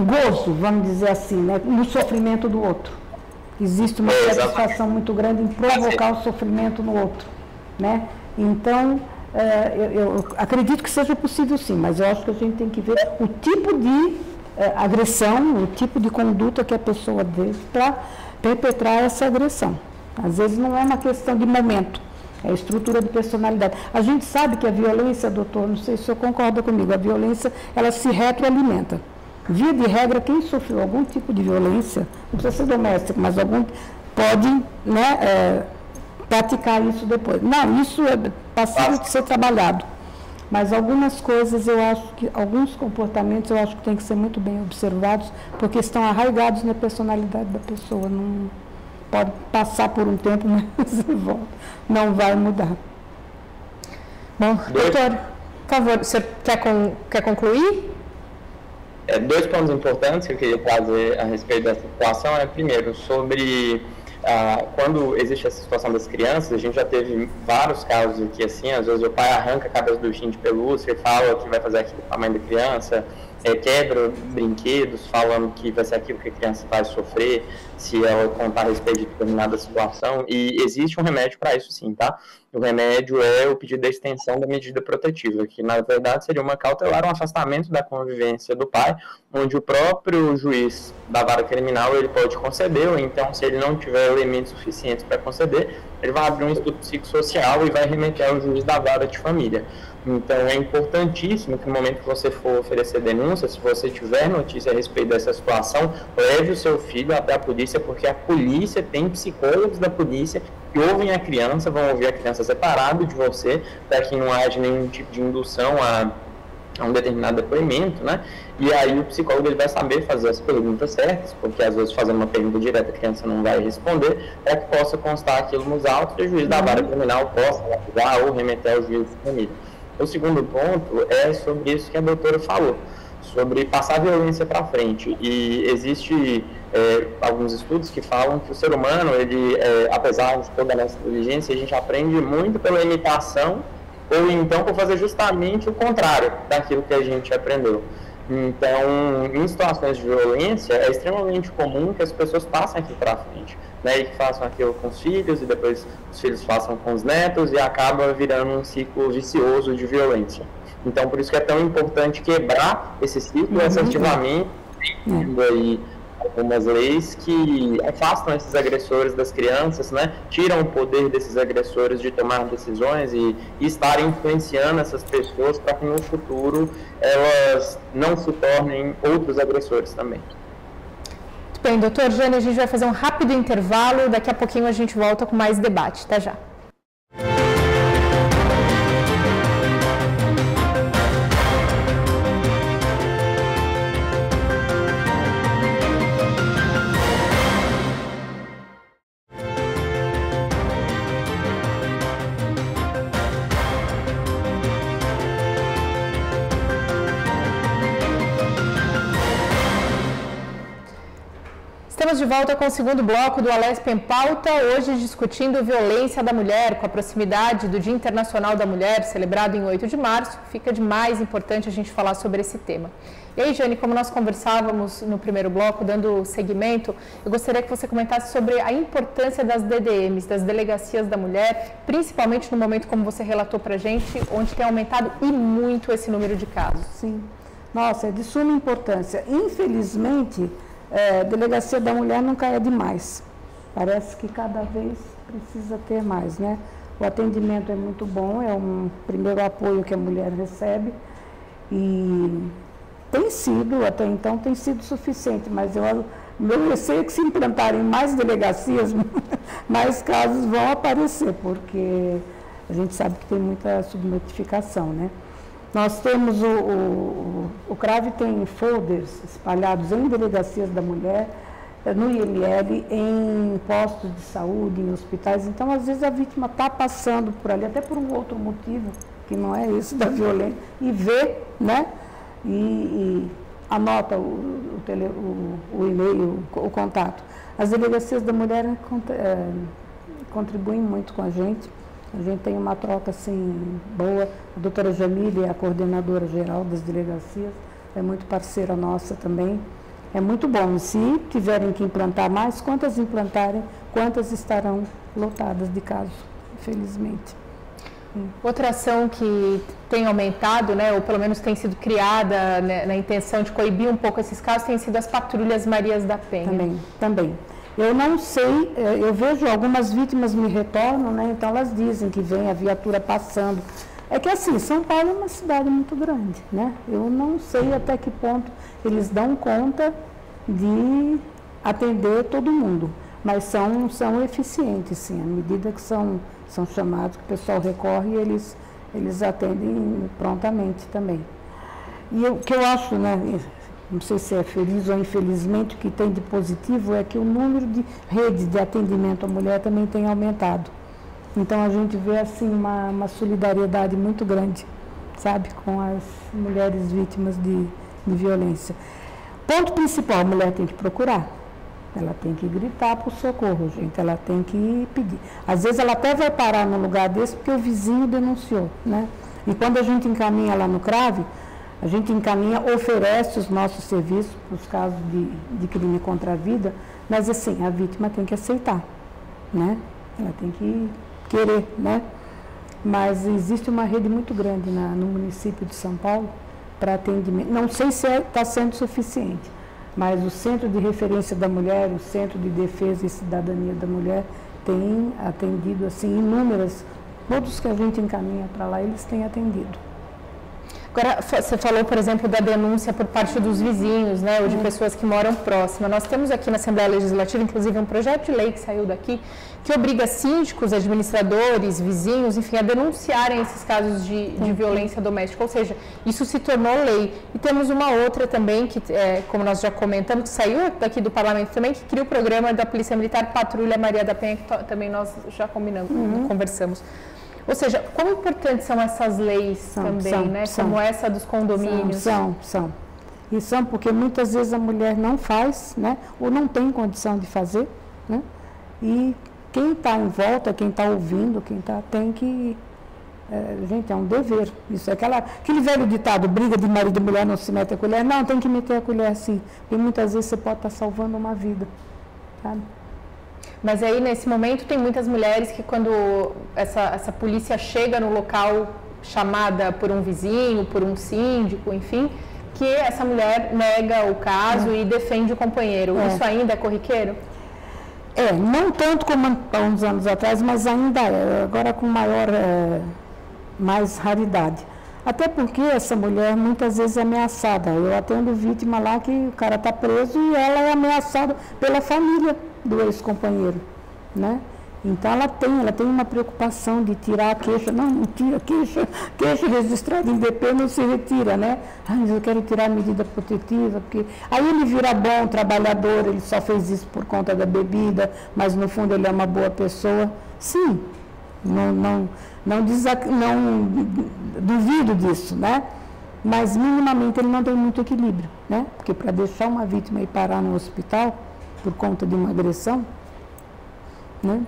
gozo, vamos dizer assim, né, no sofrimento do outro. Existe uma satisfação muito grande em provocar o sofrimento no outro, né? Então, eu acredito que seja possível sim, mas eu acho que a gente tem que ver o tipo de agressão, o tipo de conduta que a pessoa teve para perpetrar essa agressão. Às vezes não é uma questão de momento, é a estrutura de personalidade. A gente sabe que a violência, doutor, não sei se o senhor concorda comigo, a violência, ela se retroalimenta. Via de regra, quem sofreu algum tipo de violência, não precisa ser doméstico, mas pode, né, praticar isso depois. Não, isso é passível de ser trabalhado. Mas algumas coisas alguns comportamentos eu acho que tem que ser muito bem observados, porque estão arraigados na personalidade da pessoa. Não pode passar por um tempo, mas não vai mudar. Bom, doutor, por favor, o senhor quer concluir? 2 pontos importantes que eu queria trazer a respeito dessa situação primeiro, sobre quando existe essa situação das crianças, a gente já teve vários casos aqui assim, às vezes o pai arranca a cabeça do ursinho de pelúcia e fala que vai fazer aquilo com a mãe da criança, quebra brinquedos falando que vai ser aquilo que a criança vai sofrer se ela contar a respeito de determinada situação, e existe um remédio para isso sim, tá? O remédio é o pedido da extensão da medida protetiva, que na verdade seria uma cautelar, um afastamento da convivência do pai, onde o próprio juiz da vara criminal ele pode conceder, ou então se ele não tiver elementos suficientes para conceder, ele vai abrir um estudo psicossocial e vai remeter ao juiz da vara de família. Então é importantíssimo que no momento que você for oferecer denúncia, se você tiver notícia a respeito dessa situação, leve o seu filho até a polícia, porque a polícia tem psicólogos da polícia que ouvem a criança, vão ouvir a criança separado de você, para que não haja nenhum tipo de indução a um determinado depoimento, né? E aí o psicólogo ele vai saber fazer as perguntas certas, porque às vezes fazendo uma pergunta direta a criança não vai responder, para que possa constar aquilo nos autos e o juiz da vara criminal possa lapidar ou remeter ao juiz de família. O segundo ponto é sobre isso que a doutora falou, sobre passar a violência para frente. E existe alguns estudos que falam que o ser humano, ele, apesar de toda a nossa inteligência, a gente aprende muito pela imitação ou então por fazer justamente o contrário daquilo que a gente aprendeu. Então, em situações de violência, é extremamente comum que as pessoas passem aqui para frente, né, e que façam aquilo com os filhos, e depois os filhos façam com os netos, e acaba virando um ciclo vicioso de violência. Então, por isso que é tão importante quebrar esse ciclo assertivamente, tendo aí algumas leis que afastam esses agressores das crianças, né, tiram o poder desses agressores de tomar decisões e estarem influenciando essas pessoas para que no futuro elas não se tornem outros agressores também. Muito bem, doutor Jânio, a gente vai fazer um rápido intervalo, daqui a pouquinho a gente volta com mais debate, até já. Estamos de volta com o segundo bloco do Alesp em Pauta, hoje discutindo violência da mulher, com a proximidade do Dia Internacional da Mulher, celebrado em 8 de março, fica de mais importante a gente falar sobre esse tema. E aí, Jane, como nós conversávamos no primeiro bloco, dando seguimento, eu gostaria que você comentasse sobre a importância das DDMs, das Delegacias da Mulher, principalmente no momento como você relatou para a gente, onde tem aumentado e muito esse número de casos. Sim, nossa, é de suma importância. Infelizmente, Delegacia da Mulher nunca é demais. Parece que cada vez precisa ter mais, né? O atendimento é muito bom, é um primeiro apoio que a mulher recebe e tem sido, até então, tem sido suficiente, mas meu receio é que se implantarem mais delegacias, mais casos vão aparecer, porque a gente sabe que tem muita subnotificação, né? Nós temos, o CRAV tem folders espalhados em delegacias da mulher, no IML, em postos de saúde, em hospitais. Então, às vezes, a vítima está passando por ali, até por um outro motivo, que não é esse da violência, e vê, né? E anota o e-mail, o contato. As delegacias da mulher contribuem muito com a gente. A gente tem uma troca assim boa. A doutora Jamile é a coordenadora geral das delegacias, é muito parceira nossa também. É muito bom. Se tiverem que implantar mais, quantas implantarem, quantas estarão lotadas de casos, infelizmente. Outra ação que tem aumentado, né, ou pelo menos tem sido criada, né, na intenção de coibir um pouco esses casos, tem sido as patrulhas Marias da Penha. Também. Eu não sei, eu vejo algumas vítimas me retornam, né, então elas dizem que vem a viatura passando. É que assim, São Paulo é uma cidade muito grande, né? Eu não sei até que ponto eles dão conta de atender todo mundo, mas são eficientes, sim, à medida que são chamados, que o pessoal recorre e eles atendem prontamente também. E o que eu acho, né, não sei se é feliz ou infelizmente, o que tem de positivo é que o número de redes de atendimento à mulher também tem aumentado. Então a gente vê assim uma solidariedade muito grande, sabe, com as mulheres vítimas de violência. Ponto principal, a mulher tem que procurar. Ela tem que gritar por socorro, gente, ela tem que pedir. Às vezes ela até vai parar num lugar desse porque o vizinho denunciou, né? E quando a gente encaminha lá no CRAV, a gente encaminha, oferece os nossos serviços para os casos de crime contra a vida, mas assim, a vítima tem que aceitar, né? Ela tem que querer, né? Mas existe uma rede muito grande no município de São Paulo para atendimento. Não sei se está sendo suficiente, mas o Centro de Referência da Mulher, o Centro de Defesa e Cidadania da Mulher tem atendido assim inúmeras, todos que a gente encaminha para lá, eles têm atendido. Agora, você falou, por exemplo, da denúncia por parte dos vizinhos, né, ou de pessoas que moram próximas. Nós temos aqui na Assembleia Legislativa, inclusive, um projeto de lei que saiu daqui, que obriga síndicos, administradores, vizinhos, enfim, a denunciarem esses casos de violência doméstica, ou seja, isso se tornou lei. E temos uma outra também, que, como nós já comentamos, que saiu daqui do Parlamento também, que cria o programa da Polícia Militar Patrulha Maria da Penha, que também nós já conversamos. Ou seja, quão importantes são essas leis também, né? Como essa dos condomínios? São. E são porque muitas vezes a mulher não faz, né? Ou não tem condição de fazer, né? E quem está em volta, quem está ouvindo, tem que... gente, é um dever. Isso é aquele velho ditado, briga de marido e mulher não se mete a colher. Não, tem que meter a colher sim. Porque muitas vezes você pode estar salvando uma vida, sabe? Mas aí, nesse momento, tem muitas mulheres que quando essa polícia chega no local chamada por um vizinho, por um síndico, enfim, que essa mulher nega o caso e defende o companheiro. Isso ainda é corriqueiro? Não tanto como há uns anos atrás, mas ainda agora com mais raridade. Até porque essa mulher muitas vezes é ameaçada. Eu atendo vítima lá que o cara está preso e ela é ameaçada pela família do ex-companheiro, né? Então ela tem uma preocupação de tirar a queixa. Não tira a queixa registrada em DP não se retira, né? Mas eu quero tirar a medida protetiva, porque aí ele vira bom trabalhador, ele só fez isso por conta da bebida, mas no fundo ele é uma boa pessoa. Sim, não duvido disso, né? Mas minimamente ele não tem muito equilíbrio, né? Porque para deixar uma vítima ir parar no hospital por conta de uma agressão, né?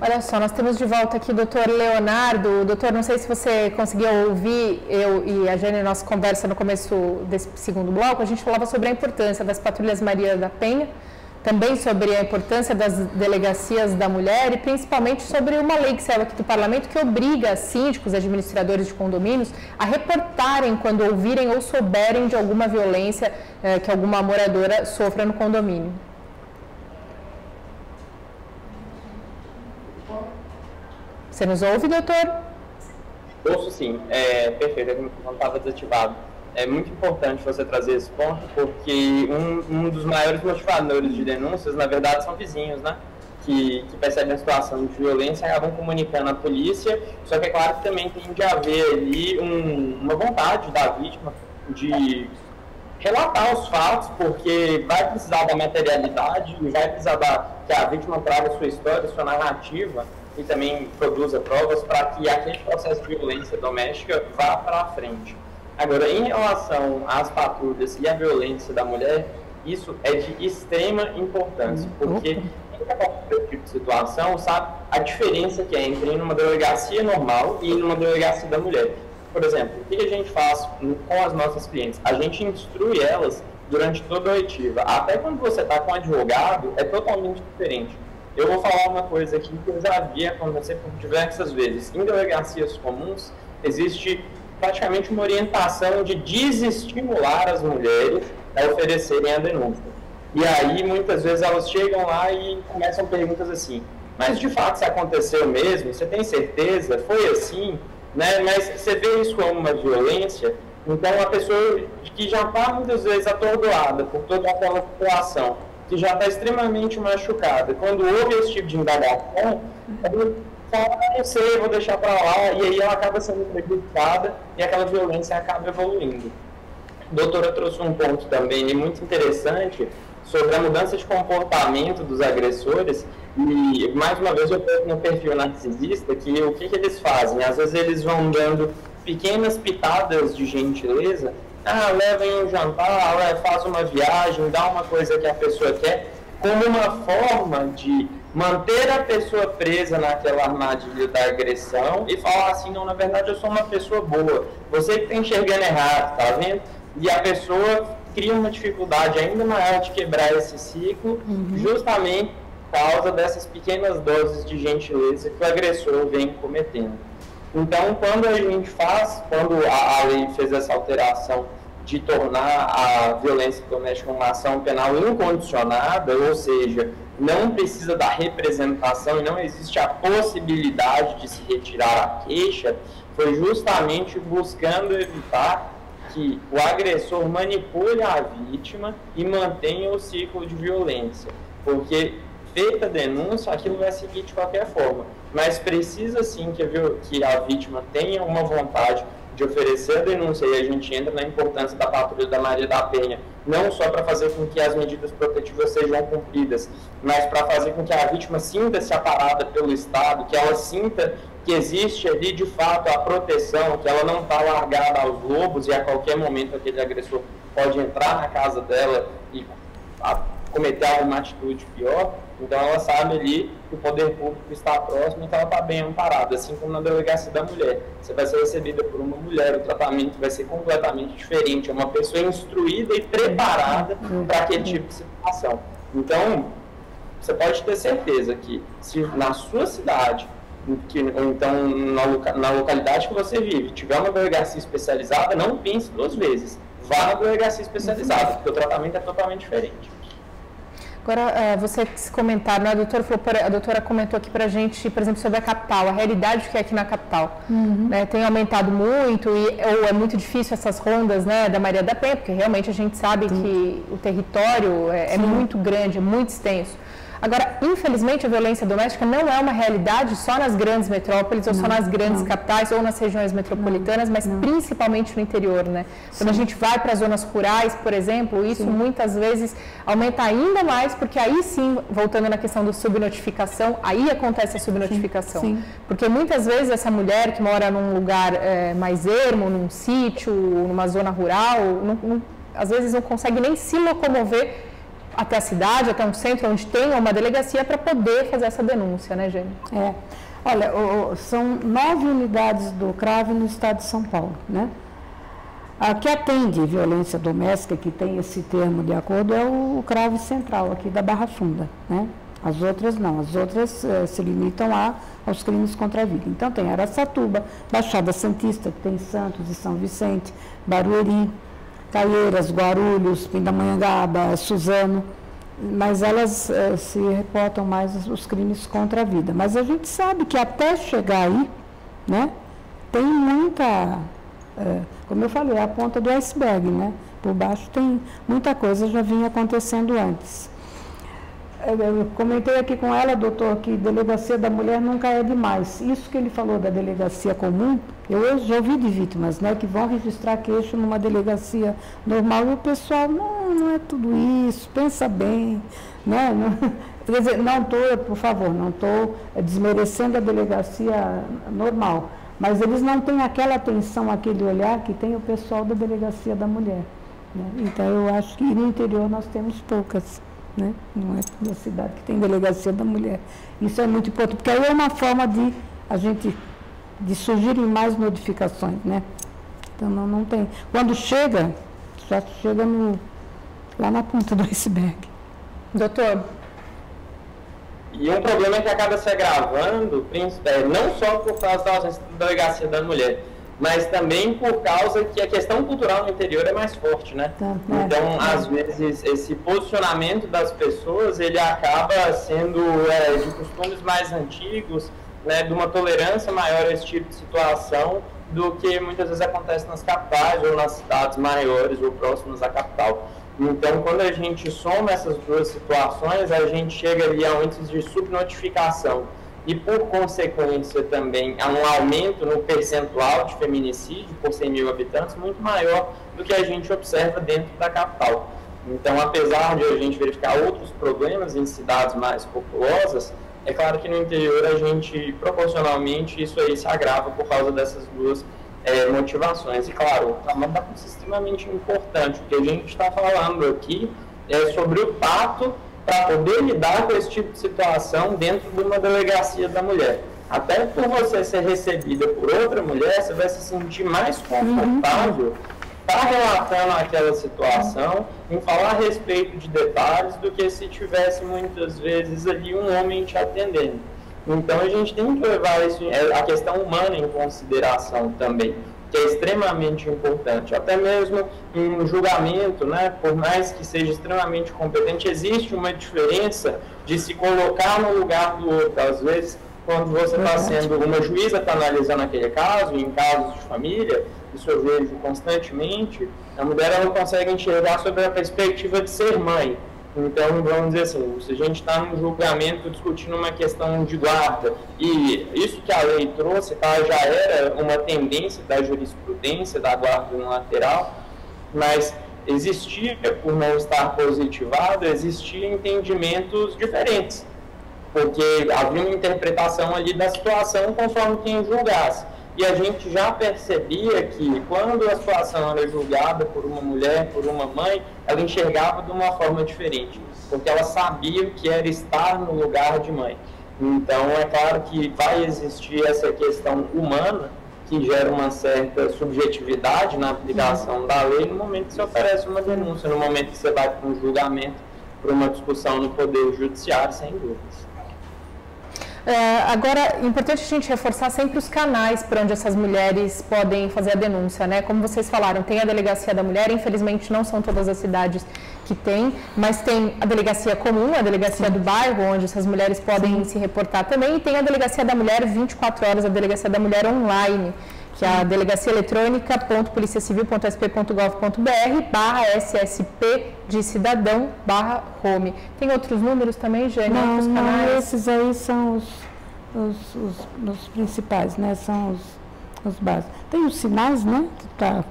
Olha só, nós temos de volta aqui o doutor Leonardo. Doutor, não sei se você conseguiu ouvir, eu e a Jane, nossa conversa no começo desse segundo bloco, a gente falava sobre a importância das patrulhas Maria da Penha, também sobre a importância das delegacias da mulher e principalmente sobre uma lei que saiu aqui do parlamento que obriga síndicos, administradores de condomínios a reportarem quando ouvirem ou souberem de alguma violência que alguma moradora sofra no condomínio. Você nos ouve, doutor? Ouço sim, perfeito, não estava desativado. É muito importante você trazer esse ponto, porque um dos maiores motivadores de denúncias, na verdade, são vizinhos, né? Que percebem a situação de violência e acabam comunicando à polícia, só que é claro que também tem de haver ali uma vontade da vítima de relatar os fatos, porque vai precisar da materialidade e vai precisar que a vítima traga sua história, sua narrativa, e também produza provas para que aquele processo de violência doméstica vá para frente. Agora, em relação às patrulhas e à violência da mulher, isso é de extrema importância, porque quem está com esse tipo de situação sabe a diferença que é entre ir numa delegacia normal e ir numa delegacia da mulher. Por exemplo, o que a gente faz com as nossas clientes? A gente instrui elas durante toda a oitiva. Até quando você está com um advogado, é totalmente diferente. Eu vou falar uma coisa aqui que eu já vi acontecer por diversas vezes. Em delegacias comuns, existe praticamente uma orientação de desestimular as mulheres a oferecerem a denúncia. E aí, muitas vezes, elas chegam lá e começam perguntas assim, mas de fato isso aconteceu mesmo? Você tem certeza? Foi assim? Né? Mas você vê isso como uma violência? Então, a pessoa que já está muitas vezes atordoada por toda aquela situação, que já está extremamente machucada, quando ouve esse tipo de indagação, ela fala, não sei, vou deixar para lá, e aí ela acaba sendo prejudicada e aquela violência acaba evoluindo. A doutora trouxe um ponto também muito interessante sobre a mudança de comportamento dos agressores, e mais uma vez eu penso no perfil narcisista, que o que eles fazem? Às vezes eles vão dando pequenas pitadas de gentileza, levem um jantar, faz uma viagem, dá uma coisa que a pessoa quer, como uma forma de manter a pessoa presa naquela armadilha da agressão e falar assim, não, na verdade eu sou uma pessoa boa, você que está enxergando errado, tá vendo? E a pessoa cria uma dificuldade ainda maior de quebrar esse ciclo, justamente por causa dessas pequenas doses de gentileza que o agressor vem cometendo. Então, quando a lei fez essa alteração de tornar a violência doméstica uma ação penal incondicionada, ou seja, não precisa da representação e não existe a possibilidade de se retirar a queixa, foi justamente buscando evitar que o agressor manipule a vítima e mantenha o ciclo de violência, porque feita a denúncia, aquilo vai seguir de qualquer forma, mas precisa sim que a vítima tenha uma vontade de oferecer a denúncia, e a gente entra na importância da patrulha da Maria da Penha, não só para fazer com que as medidas protetivas sejam cumpridas, mas para fazer com que a vítima sinta-se amparada pelo Estado, que ela sinta que existe ali de fato a proteção, que ela não está largada aos lobos e a qualquer momento aquele agressor pode entrar na casa dela e cometer alguma atitude pior. Então ela sabe ali que o poder público está próximo, então ela está bem amparada, assim como na delegacia da mulher. Você vai ser recebida por uma mulher, o tratamento vai ser completamente diferente, é uma pessoa instruída e preparada para aquele tipo de situação. Então, você pode ter certeza que se na sua cidade, ou então na localidade que você vive, tiver uma delegacia especializada, não pense duas vezes. Vá na delegacia especializada, porque o tratamento é totalmente diferente. Agora, você comentaram, né? A doutora comentou aqui pra gente, por exemplo, sobre a capital, a realidade que é aqui na capital. Né? Tem aumentado muito, ou é muito difícil essas rondas, né, da Maria da Penha, porque realmente a gente sabe que o território é muito grande, é muito extenso. Agora, infelizmente, a violência doméstica não é uma realidade só nas grandes metrópoles, ou só nas grandes capitais, ou nas regiões metropolitanas, mas principalmente no interior, né? Quando a gente vai para as zonas rurais, por exemplo, isso muitas vezes aumenta ainda mais, porque aí sim, voltando na questão da subnotificação, aí acontece a subnotificação. Porque muitas vezes essa mulher que mora num lugar mais ermo, num sítio, numa zona rural, às vezes não consegue nem se locomover até a cidade, até um centro onde tenha uma delegacia para poder fazer essa denúncia, né, Gênio? Olha, são 9 unidades do CRAV no estado de São Paulo, né? A que atende violência doméstica, que tem esse termo de acordo, é o CRAV Central, aqui da Barra Funda, né? As outras não, as outras se limitam aos crimes contra a vida. Então tem Araçatuba, Baixada Santista, que tem Santos e São Vicente, Barueri, Caieiras, Guarulhos, Pindamonhangaba, Suzano, mas elas se reportam mais os crimes contra a vida. Mas a gente sabe que até chegar aí, né, tem muita, como eu falei, a ponta do iceberg, né? Por baixo tem muita coisa, já vinha acontecendo antes. Eu comentei aqui com ela, doutor, que delegacia da mulher nunca é demais. Isso que ele falou da delegacia comum, eu já ouvi de vítimas, né, que vão registrar queixo numa delegacia normal e o pessoal, não é tudo isso, pensa bem, né? Quer dizer, não estou, por favor, não estou desmerecendo a delegacia normal, mas eles não têm aquela atenção, aquele olhar que tem o pessoal da delegacia da mulher, né? Então eu acho que no interior nós temos poucas. Né? Não é toda cidade que tem delegacia da mulher. Isso é muito importante, porque aí é uma forma de surgirem mais notificações, né? Então não tem. Quando chega, só chega lá na ponta do iceberg. Doutor? E um problema que acaba se agravando, não só por causa da ausência da delegacia da mulher, mas também por causa que a questão cultural no interior é mais forte, né? Então, às vezes, esse posicionamento das pessoas, ele acaba sendo de costumes mais antigos, né, de uma tolerância maior a esse tipo de situação do que muitas vezes acontece nas capitais ou nas cidades maiores ou próximas à capital. Então, quando a gente soma essas duas situações, a gente chega ali a um índice de subnotificação e, por consequência, também há um aumento no percentual de feminicídio por 100 mil habitantes muito maior do que a gente observa dentro da capital. Então, apesar de a gente verificar outros problemas em cidades mais populosas, é claro que no interior a gente, proporcionalmente, isso aí se agrava por causa dessas duas motivações. E, claro, o tamanho da polícia é extremamente importante. O que a gente está falando aqui é sobre o pacto para poder lidar com esse tipo de situação dentro de uma delegacia da mulher. Até por você ser recebida por outra mulher, você vai se sentir mais confortável para relatando aquela situação, em falar a respeito de detalhes, do que se tivesse muitas vezes ali um homem te atendendo. Então a gente tem que levar isso, a questão humana em consideração também, que é extremamente importante. Até mesmo em um julgamento, né, por mais que seja extremamente competente, existe uma diferença de se colocar no lugar do outro. Às vezes, quando você está sendo uma juíza, está analisando aquele caso, em casos de família, isso eu vejo constantemente, a mulher ela não consegue enxergar sobre a perspectiva de ser mãe. Então, vamos dizer assim, se a gente está num julgamento discutindo uma questão de guarda, e isso que a lei trouxe, tá, já era uma tendência da jurisprudência da guarda unilateral, mas existia, por não estar positivado, existia entendimentos diferentes, porque havia uma interpretação ali da situação conforme quem julgasse. e a gente já percebia que quando a situação era julgada por uma mulher, por uma mãe, ela enxergava de uma forma diferente, porque ela sabia o que era estar no lugar de mãe. Então, é claro que vai existir essa questão humana, que gera uma certa subjetividade na aplicação da lei no momento que você oferece uma denúncia, no momento que você vai para um julgamento, para uma discussão no Poder Judiciário, sem dúvidas. Agora, é importante a gente reforçar sempre os canais para onde essas mulheres podem fazer a denúncia, né? Como vocês falaram, tem a Delegacia da Mulher, infelizmente não são todas as cidades que tem, mas tem a Delegacia Comum, a Delegacia do Bairro, onde essas mulheres podem se reportar também, e tem a Delegacia da Mulher 24 horas, a Delegacia da Mulher online, que é a delegaciaeletrônica.policiacivil.sp.gov.br/SSP de cidadão/home. Tem outros números também, Jane? Não, esses aí são os principais, né? São os básicos. Tem os sinais, né? Tá,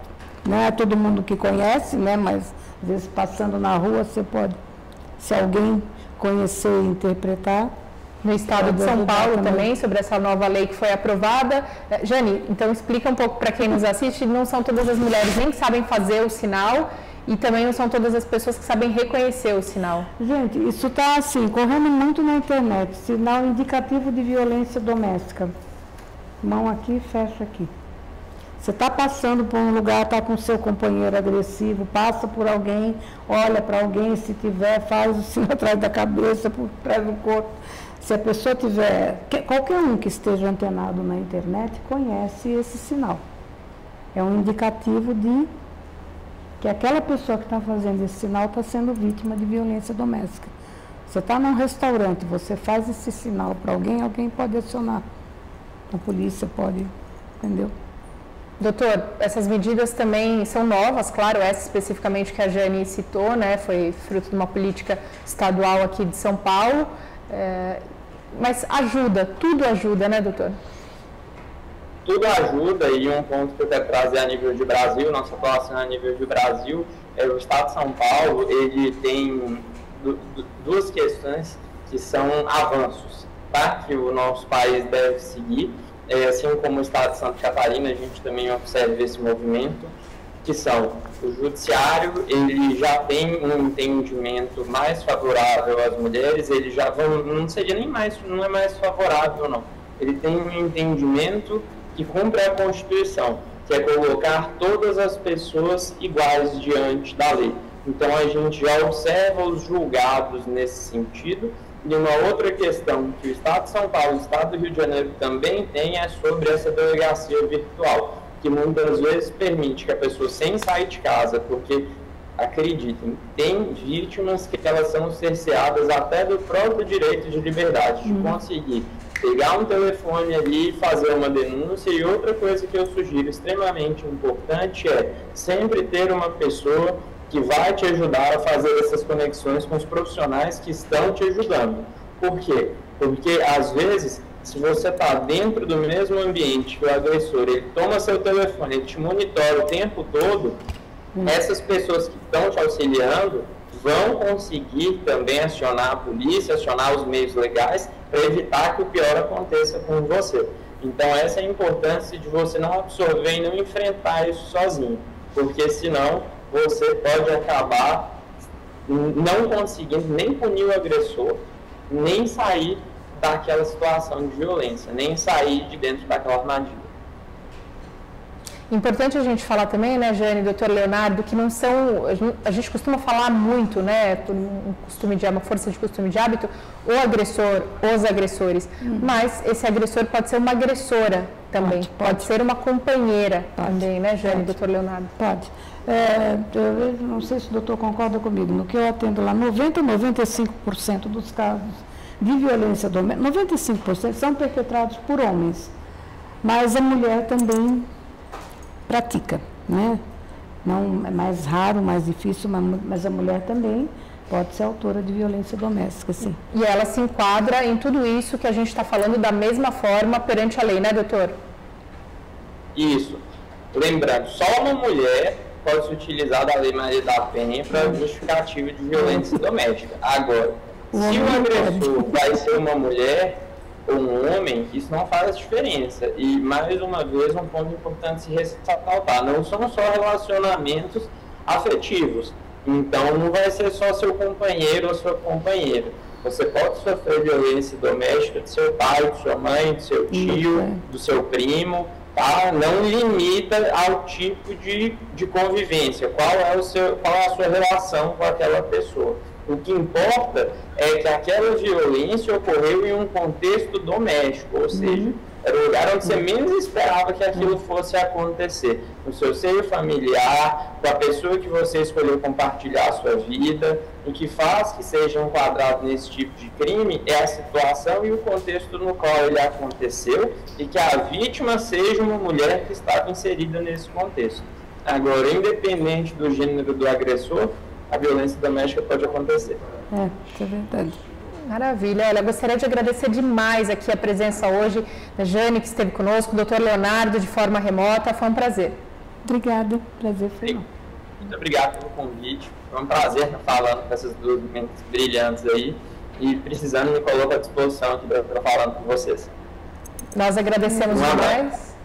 não é todo mundo que conhece, né? Mas às vezes passando na rua você pode, se alguém conhecer e interpretar. No estado de São Paulo também, sobre essa nova lei que foi aprovada. Jane, então explica um pouco para quem nos assiste, não são todas as mulheres nem que sabem fazer o sinal e também não são todas as pessoas que sabem reconhecer o sinal. Gente, isso está assim, correndo muito na internet, sinal indicativo de violência doméstica. Mão aqui, fecha aqui. Você está passando por um lugar, está com seu companheiro agressivo, passa por alguém, olha para alguém, se tiver, faz o sinal atrás da cabeça, por trás do corpo. Se a pessoa tiver, qualquer um que esteja antenado na internet conhece esse sinal. É um indicativo de que aquela pessoa que está fazendo esse sinal está sendo vítima de violência doméstica. Você está num restaurante, você faz esse sinal para alguém, alguém pode acionar. A polícia pode, entendeu? Doutor, essas medidas também são novas, claro, essa especificamente que a Jane citou, né, foi fruto de uma política estadual aqui de São Paulo. Mas ajuda, tudo ajuda, né, doutor? Tudo ajuda, e um ponto que eu quero trazer a nível de Brasil, nossa atuação a nível de Brasil, o Estado de São Paulo, ele tem duas questões que são avanços, tá? Que o nosso país deve seguir, assim como o Estado de Santa Catarina, a gente também observa esse movimento, que são o judiciário, ele já tem um entendimento mais favorável às mulheres, ele já não seria nem mais, não é mais favorável não, ele tem um entendimento que cumpre a Constituição, que é colocar todas as pessoas iguais diante da lei. Então a gente já observa os julgados nesse sentido. E uma outra questão que o Estado de São Paulo e o Estado do Rio de Janeiro também tem é sobre essa delegacia virtual, que muitas vezes permite que a pessoa, sem sair de casa, porque, acreditem, tem vítimas que elas são cerceadas até do próprio direito de liberdade, de conseguir pegar um telefone ali e fazer uma denúncia. E outra coisa que eu sugiro extremamente importante é sempre ter uma pessoa que vai te ajudar a fazer essas conexões com os profissionais que estão te ajudando. Por quê? Porque, às vezes, se você está dentro do mesmo ambiente que o agressor, ele toma seu telefone, ele te monitora o tempo todo, essas pessoas que estão te auxiliando vão conseguir também acionar a polícia, acionar os meios legais para evitar que o pior aconteça com você. Então, essa é a importância de você não absorver e não enfrentar isso sozinho, porque senão você pode acabar não conseguindo nem punir o agressor, nem sair daquela situação de violência, nem sair de dentro daquela armadilha. Importante a gente falar também, né, Jane, doutor Leonardo, que não são, a gente costuma falar muito, né, por uma força de costume de hábito, o agressor, os agressores, mas esse agressor pode ser uma agressora também, pode ser uma companheira também, né, Jane, doutor Leonardo? Pode. Eu não sei se o doutor concorda comigo, no que eu atendo lá, 95% dos casos de violência doméstica, 95% são perpetrados por homens, mas a mulher também pratica, né? Não, é mais raro, mais difícil, mas a mulher também pode ser autora de violência doméstica, sim. E ela se enquadra em tudo isso que a gente está falando da mesma forma perante a lei, né, doutor? Isso. Lembrando, só uma mulher pode se utilizar da Lei Maria da Penha para justificativa de violência doméstica. Agora, se o agressor vai ser uma mulher ou um homem, isso não faz diferença. E, mais uma vez, um ponto importante se ressaltar, não são só relacionamentos afetivos. Então, não vai ser só seu companheiro ou sua companheira. Você pode sofrer violência doméstica do seu pai, de sua mãe, do seu tio, do seu primo, tá? Não limita ao tipo de convivência, qual é a sua relação com aquela pessoa. O que importa é que aquela violência ocorreu em um contexto doméstico, ou seja, era o lugar onde você menos esperava que aquilo fosse acontecer. No seu seio familiar, com a pessoa que você escolheu compartilhar a sua vida, o que faz que seja enquadrado nesse tipo de crime é a situação e o contexto no qual ele aconteceu e que a vítima seja uma mulher que estava inserida nesse contexto. Agora, independente do gênero do agressor, a violência doméstica pode acontecer. Isso é verdade. Maravilha. Olha, eu gostaria de agradecer demais aqui a presença hoje da Jane, que esteve conosco, do Dr. Leonardo, de forma remota. Foi um prazer. Obrigada. Prazer foi meu. Muito obrigado pelo convite. Foi um prazer estar falando com essas duas mentes brilhantes aí. E precisando, me coloco à disposição aqui para falar com vocês. Nós agradecemos demais.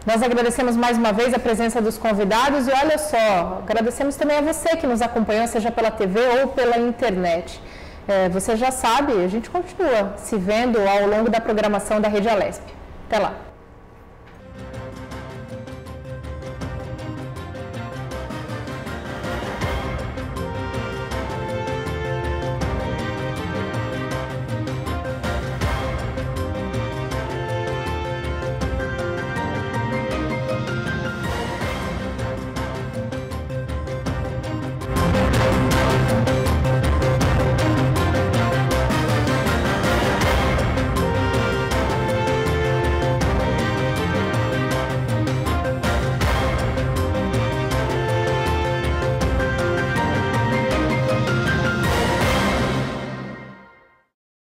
Nós agradecemos mais uma vez a presença dos convidados e olha só, agradecemos também a você que nos acompanhou, seja pela TV ou pela internet. Você já sabe, a gente continua se vendo ao longo da programação da Rede Alesp. Até lá!